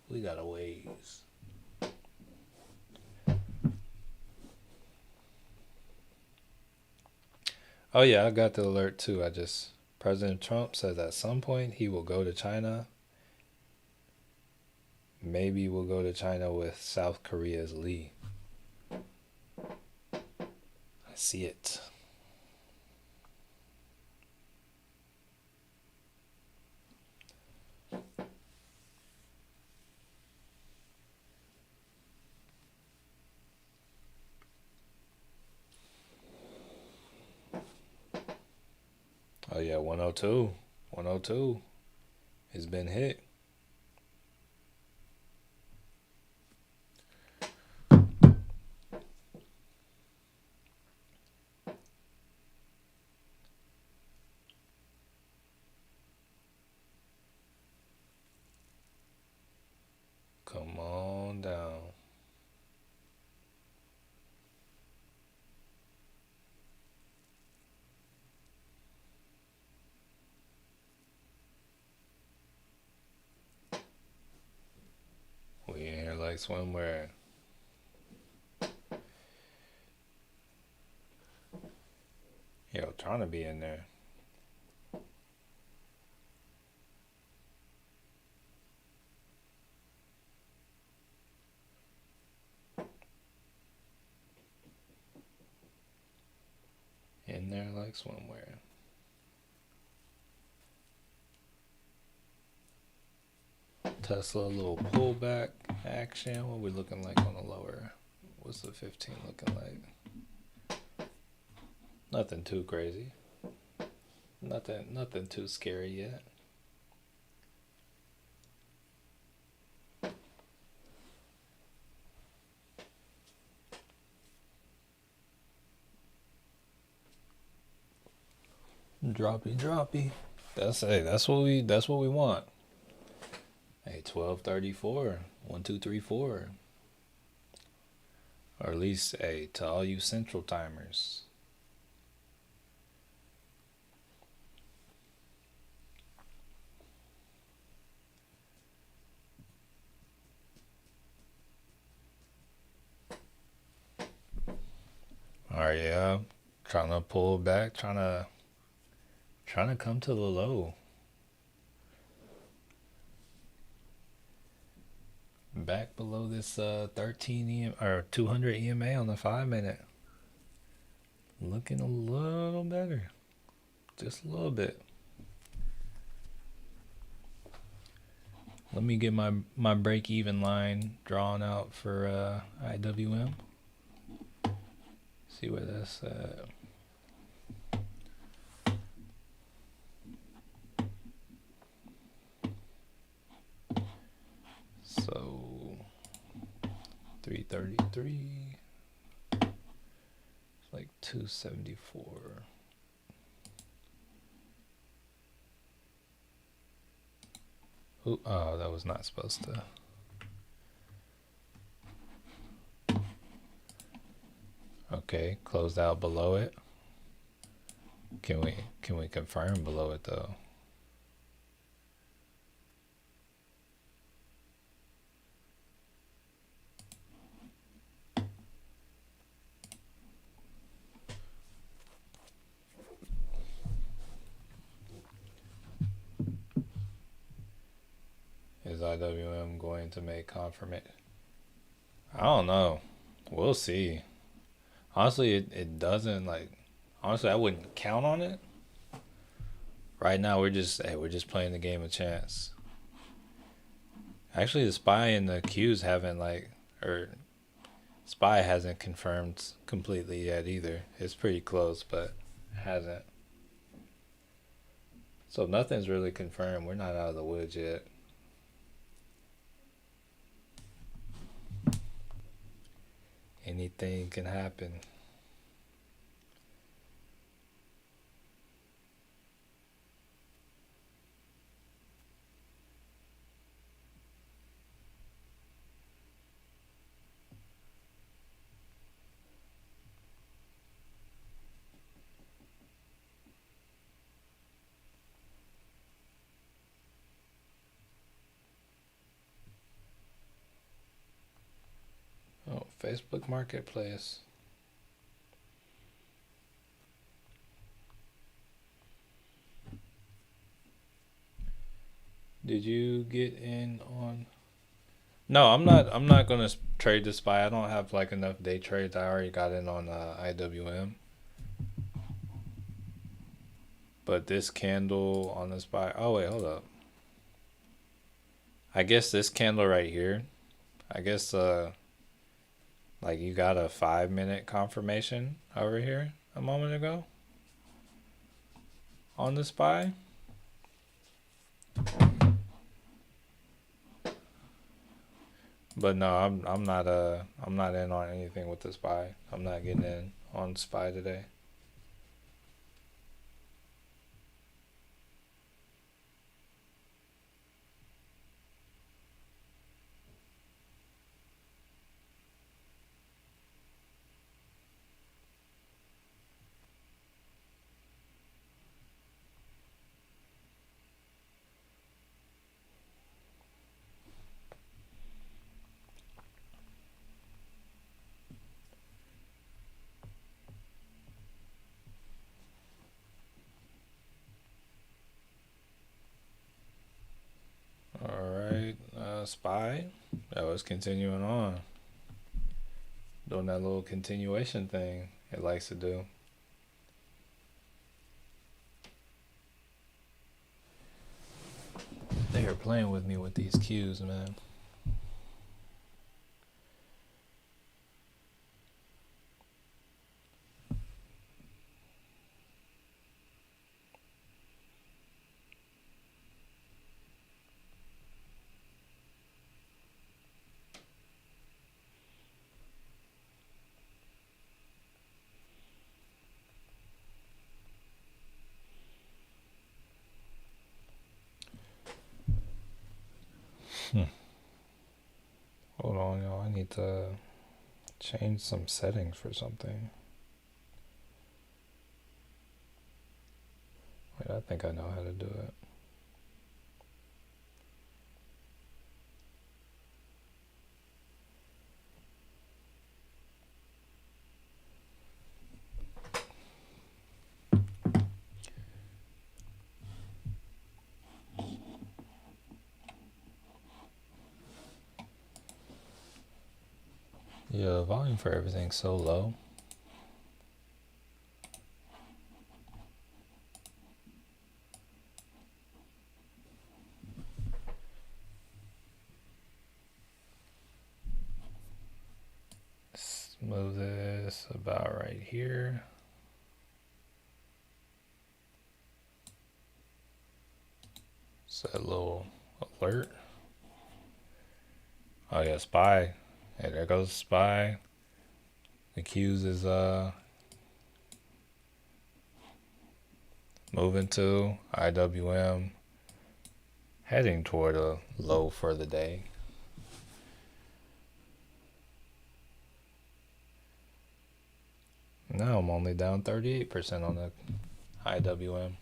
we got a ways. Oh yeah, I got the alert too. President Trump says at some point he will go to China. Maybe we'll go to China with South Korea's Lee. I see it. Oh yeah, 102. 102 has been hit. Come on down. We in here like swimwear. Yo, trying to be in there. In there next one where? Tesla, a little pullback action. What we looking like on the lower? What's the 15 looking like? Nothing too crazy. Nothing too scary yet. Droppy. That's what we want. Hey, 1234. 1, 2, 3, 4. Or at least, hey, to all you central timers. Alright, yeah. Trying to pull back, trying to come to the low. Back below this 13 EM or 200 EMA on the 5-minute. Looking a little better. Just a little bit. Let me get my break even line drawn out for IWM. See where that's at. So 333. It's like 274. Ooh, oh, that was not supposed to. Okay, closed out below it. Can we confirm below it though? Is IWM going to make confirmation? I don't know. We'll see. Honestly, it doesn't like. Honestly, I wouldn't count on it. Right now, we're just playing the game of chance. Actually, the SPY and the Qs haven't or SPY hasn't confirmed completely yet either. It's pretty close, but it hasn't. So nothing's really confirmed. We're not out of the woods yet. Anything can happen. Oh, Facebook Marketplace. Did you get in on? No, I'm not gonna trade the SPY. I don't have like enough day trades. I already got in on IWM. But this candle on the SPY. Oh wait, hold up. I guess this candle right here. I guess like you got a 5-minute confirmation over here a moment ago on the SPY. But no, I'm not in on anything with the SPY. I'm not getting in on SPY today. Alright, SPY. That was continuing on. Doing that little continuation thing it likes to do. playing with me with these cues, man. Hold on, y'all. I need to change some settings for something. Wait, I think I know how to do it. Yeah, volume for everything's so low. Let's move this about right here. Set a little alert. Oh yeah, spy. Hey, there goes spy. The cues is moving to IWM, heading toward a low for the day. Now I'm only down 38% on the IWM.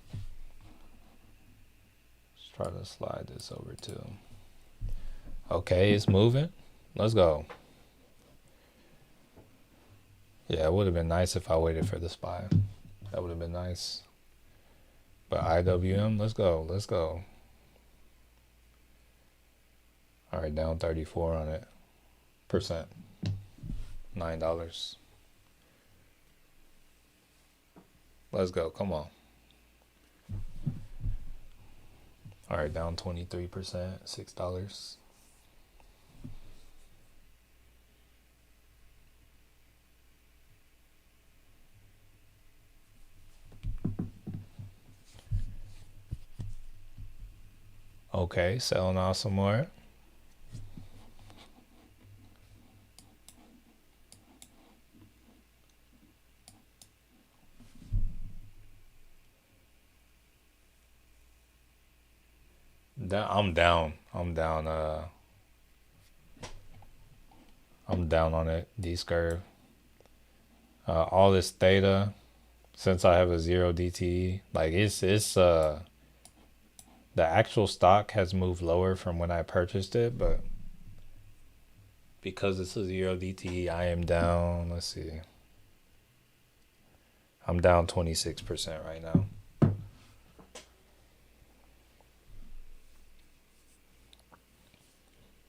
Let's try to slide this over to. Okay, it's moving. Let's go. Yeah, it would have been nice if I waited for the spy. That would have been nice. But IWM, let's go. Let's go. All right, down 34 on it. Percent. $9. Let's go. Come on. All right, down 23%. $6. Okay, selling off some more. I'm down. I'm down on it. D-curve. All this theta, since I have a 0 DTE, like it's the actual stock has moved lower from when I purchased it, but because it's a 0 DTE, I am down, let's see. I'm down 26% right now.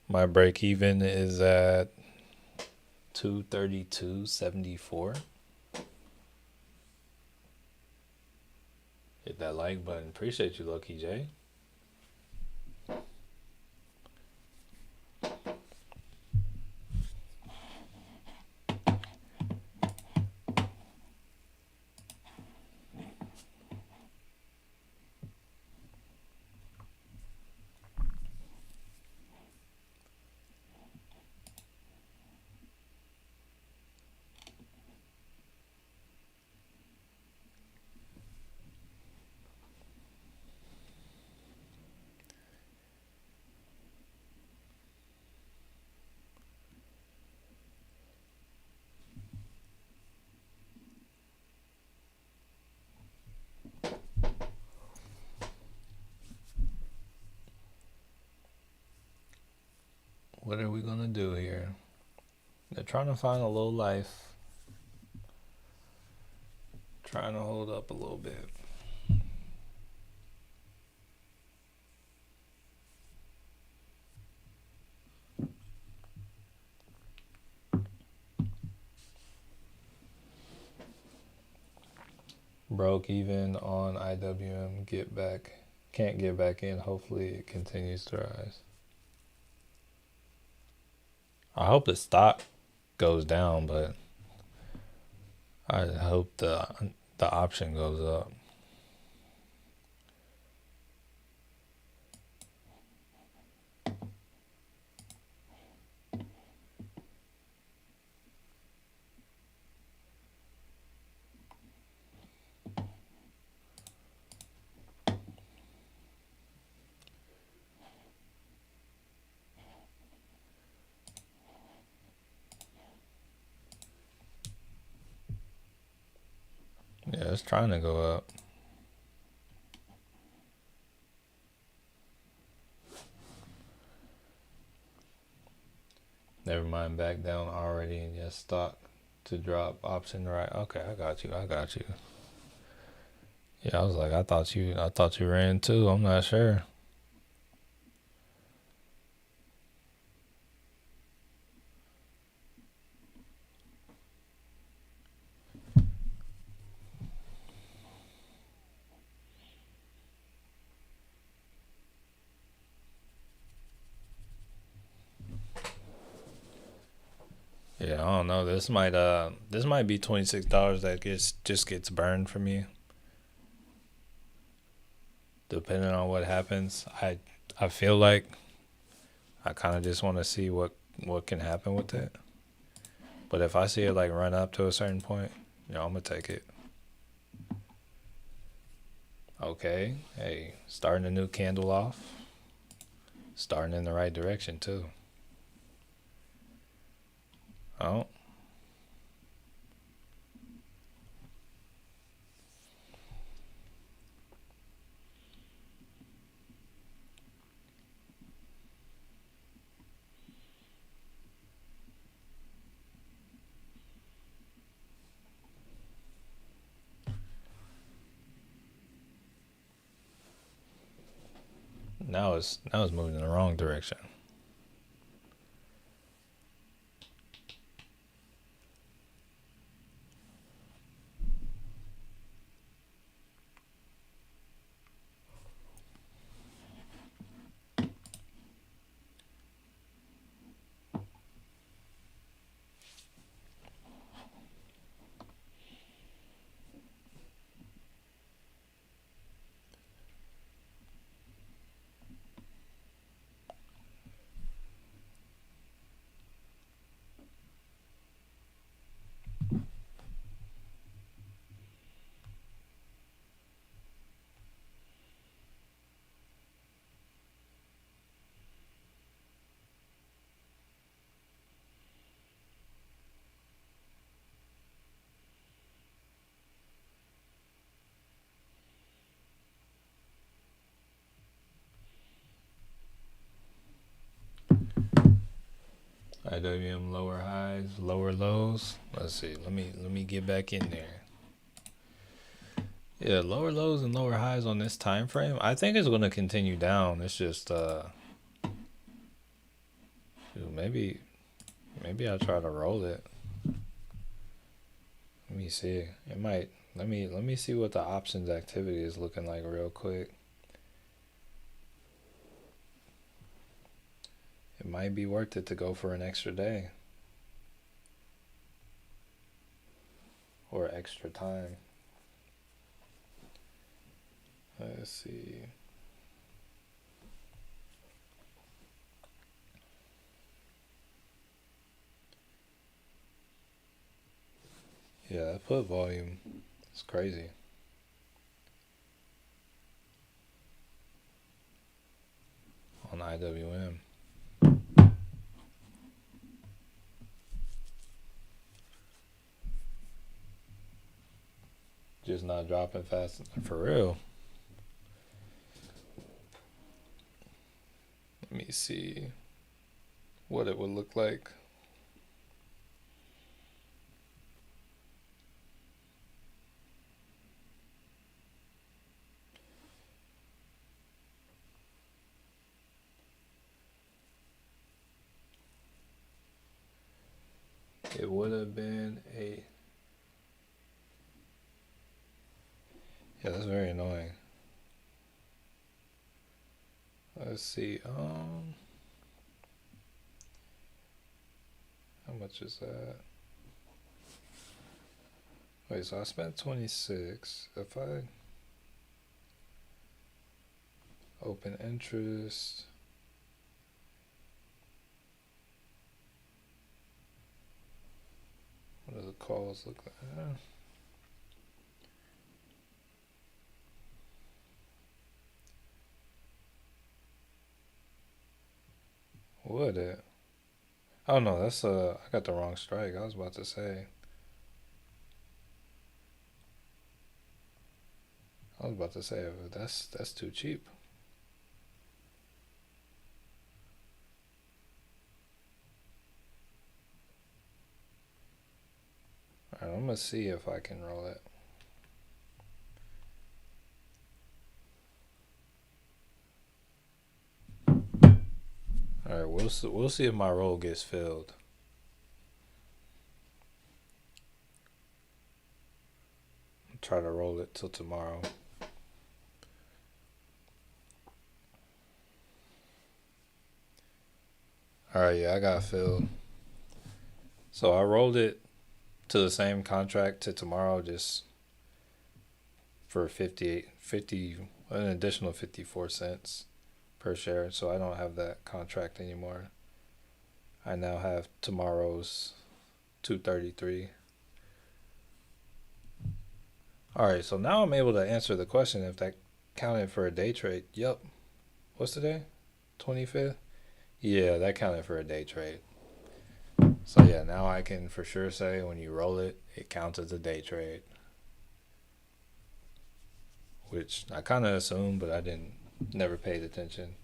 My break even is at 232.74. Hit that like button. Appreciate you, Lucky J. What are we gonna do here? They're trying to find a low life. Trying to hold up a little bit. Broke even on IWM, get back Can't get back in. Hopefully it continues to rise. I hope the stock goes down, but I hope the option goes up. Yeah, it's trying to go up. Never mind, back down already and just stock to drop option right. Okay, I got you. I got you. Yeah, I was like, I thought you ran too. I'm not sure. Yeah, I don't know. This might be $26 that just gets burned for me. Depending on what happens. I feel like I kind of just want to see what can happen with it. But if I see it like run up to a certain point, I'm gonna take it. Okay, hey, starting a new candle off. Starting in the right direction too. Oh, now it's moving in the wrong direction. IWM lower highs, lower lows. Let's see. Let me get back in there. Yeah, lower lows and lower highs on this time frame. I think it's going to continue down. It's just maybe I'll try to roll it. Let me see. It might. Let me see what the options activity is looking like real quick. It might be worth it to go for an extra day or extra time. Let's see. Yeah, that put volume. It's crazy. On IWM. Just not dropping fast for real. Let me see what it would look like. It would have been a... Yeah, that's very annoying. Let's see. How much is that? Wait, so I spent 26. If I open interest, what do the calls look like? Would it? Oh no, that's I got the wrong strike. I was about to say. That's too cheap. All right, I'm gonna see if I can roll it. All right, we'll see if my roll gets filled. I'll try to roll it till tomorrow. All right, yeah, I got filled. So I rolled it to the same contract to tomorrow, just for 50, an additional 54 cents per share. So I don't have that contract anymore. I now have tomorrow's 233. All right, so now I'm able to answer the question if that counted for a day trade. Yep. What's today? 25th? Yeah, that counted for a day trade. So yeah, now I can for sure say when you roll it, it counts as a day trade. Which I kind of assumed, but I never paid attention.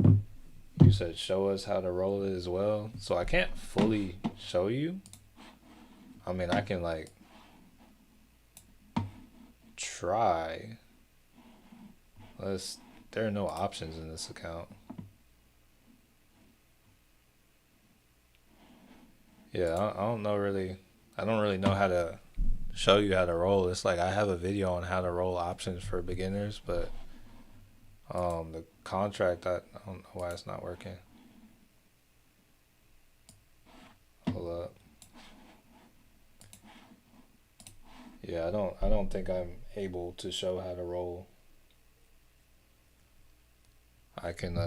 You said show us how to roll it as well. So I can't fully show you. I mean, I can like try. There are no options in this account. Yeah, I don't know really. I don't really know how to show you how to roll. It's like I have a video on how to roll options for beginners, but the contract, I don't know why it's not working. Hold up. Yeah, I don't think I'm able to show how to roll. I can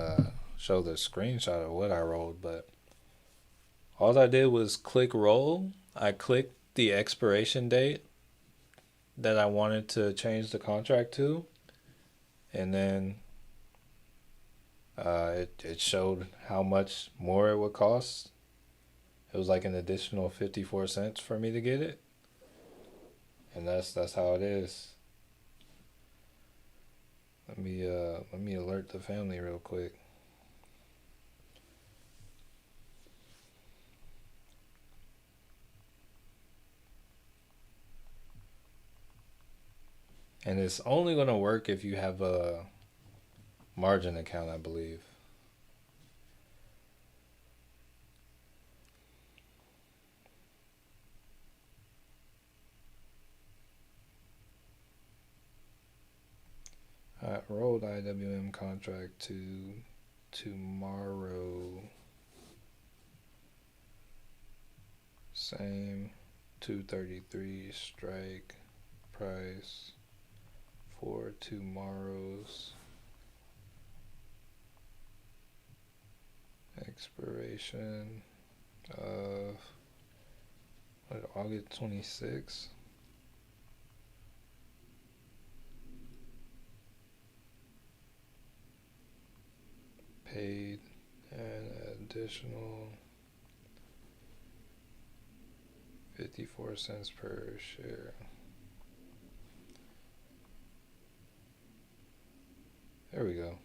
show the screenshot of what I rolled, but all I did was click roll. I clicked the expiration date that I wanted to change the contract to, and then it showed how much more it would cost. It was like an additional 54 cents for me to get it, and that's how it is. Let me alert the family real quick. And it's only gonna work if you have a margin account, I believe. Alright, rolled IWM contract to tomorrow. Same 233 strike price for tomorrow's expiration of August 26th. Paid an additional 54 cents per share. There we go.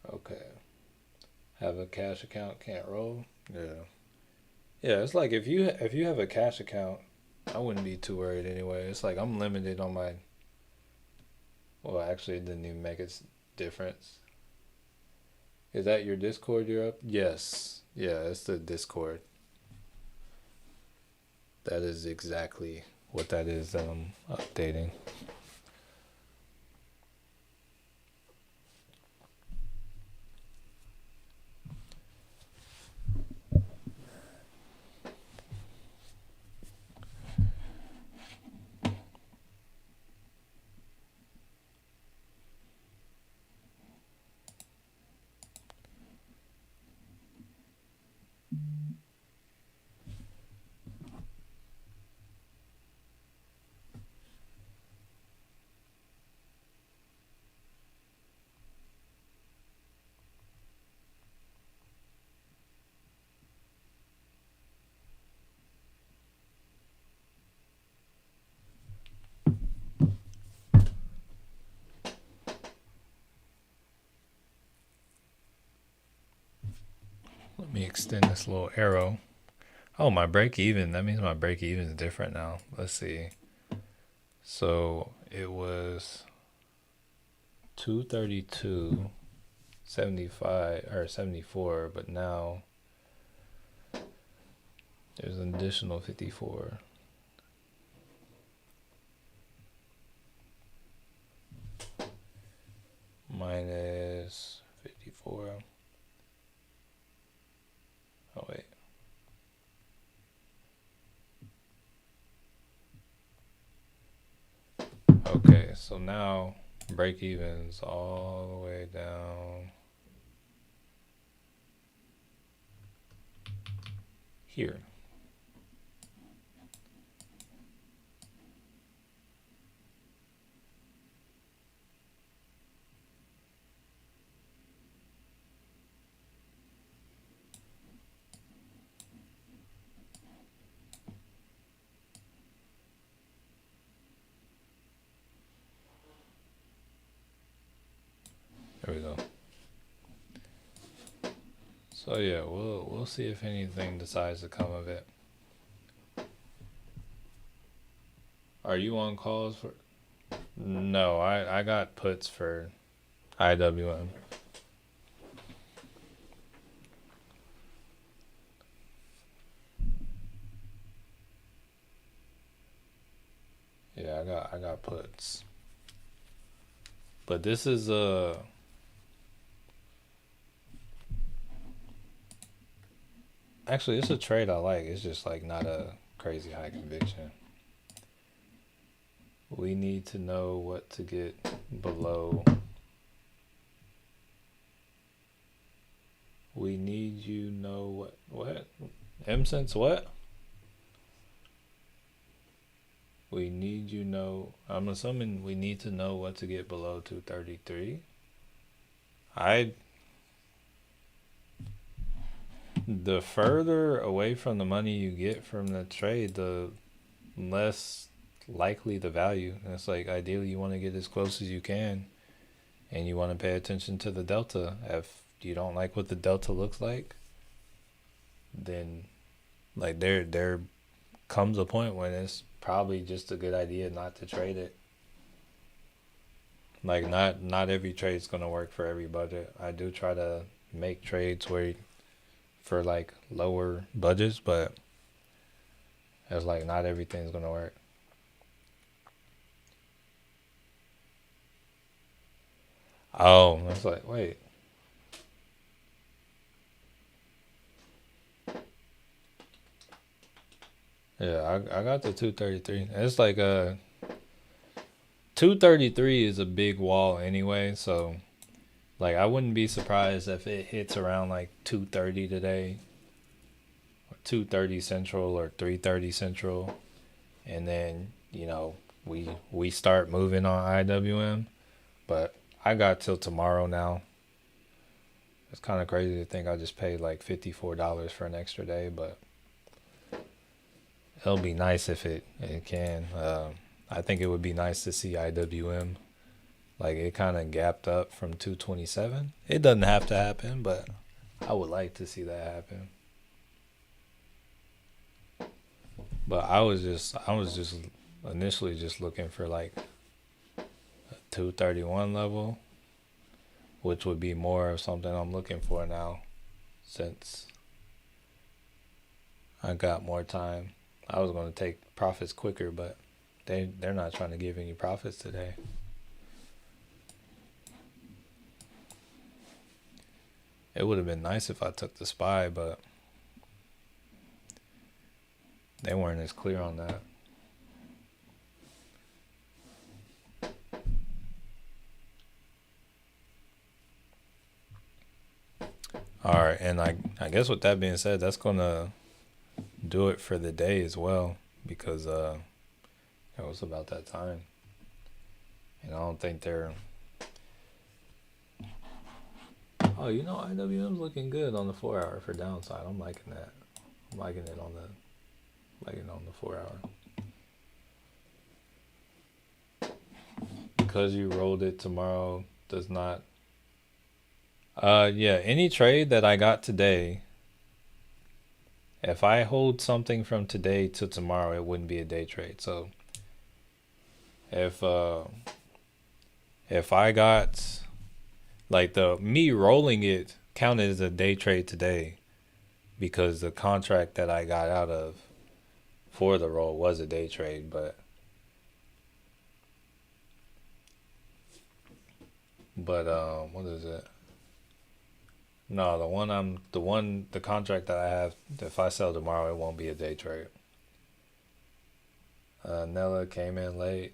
Okay. Have a cash account, can't roll? Yeah. Yeah, it's like if you have a cash account, I wouldn't be too worried anyway. It's like I'm limited on my. Well, actually, it didn't even make a difference. Is that your Discord you're up? Yes. Yeah, it's the Discord. That is exactly what that is that I'm updating. Let me extend this little arrow. Oh, my break even. That means my break even is different now. Let's see. So it was 232.75 or 74, but now there's an additional 54. Minus 54. Oh, wait. Okay, so now break evens all the way down here. There we go. So yeah, we'll see if anything decides to come of it. Are you on calls for? No, I got puts for IWM. Yeah, I got puts. But this is actually it's a trade I like. It's just like not a crazy high conviction. We need to know what to get below. We need you know what? M cents what? We need you know. I'm assuming we need to know what to get below 233. The further away from the money you get from the trade, the less likely the value. And it's like ideally you want to get as close as you can, and you want to pay attention to the delta. If you don't like what the delta looks like, then like there comes a point when it's probably just a good idea not to trade it. Like not every trade's gonna work for every budget. I do try to make trades where for like lower budgets, but it's like not everything's gonna work. Oh, it's like wait. Yeah, I got the 233. It's like 233 is a big wall anyway, so like I wouldn't be surprised if it hits around like 230 today, or 230 central or 330 central, and then we start moving on IWM. But I got till tomorrow now. It's kind of crazy to think I just paid like $54 for an extra day, but it'll be nice if it can. I think it would be nice to see IWM. Like it kind of gapped up from 227. It doesn't have to happen, but I would like to see that happen. But I was just initially just looking for like a 231 level, which would be more of something I'm looking for now since I got more time. I was going to take profits quicker, but they're not trying to give any profits today. It would have been nice if I took the SPY, but they weren't as clear on that. All right, and I guess with that being said, that's gonna do it for the day as well, because it was about that time, and I don't think they're. Oh, IWM's looking good on the 4 hour for downside. I'm liking that. I'm liking it on the 4 hour. Because you rolled it tomorrow does not. Yeah, any trade that I got today, if I hold something from today to tomorrow, it wouldn't be a day trade. So if I got like me rolling it counted as a day trade today because the contract that I got out of for the roll was a day trade, but what is it? No, the contract that I have, if I sell tomorrow, it won't be a day trade. Nella came in late.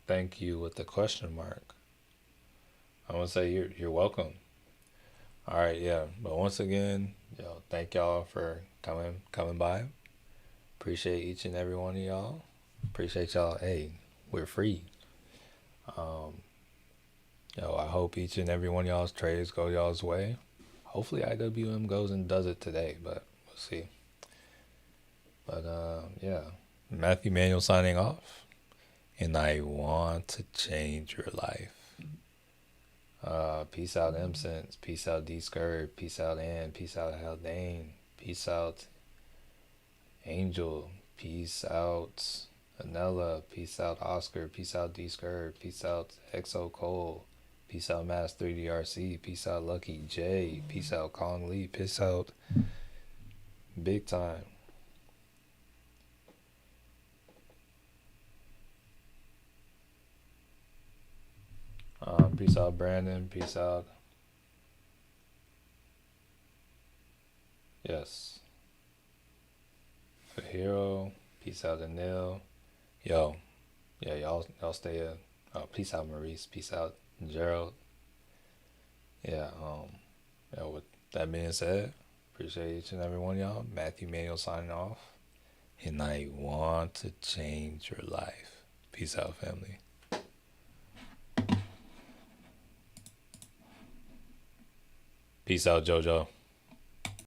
Thank you with the question mark. I want to say you're welcome. All right, yeah. But once again, thank y'all for coming by. Appreciate each and every one of y'all. Appreciate y'all. Hey, we're free. I hope each and every one of y'all's trades go y'all's way. Hopefully IWM goes and does it today, but we'll see. But yeah, Matthew Manuel signing off, and I want to change your life. Peace out M-Sense, peace out D-Scurve, peace out Ann, peace out Haldane, peace out Angel, peace out Anella, peace out Oscar, peace out D-Scurve, peace out Exo Cole, peace out Mass 3DRC, peace out Lucky J, peace out Kong Lee, peace out Big Time. Peace out Brandon, peace out. Yes. For Hero, peace out Anil. Yo, yeah, y'all stay peace out Maurice, peace out Gerald. Yeah, with that being said, appreciate each and every one of y'all. Matthew Manuel signing off. And I want to change your life. Peace out, family. Peace out, JoJo.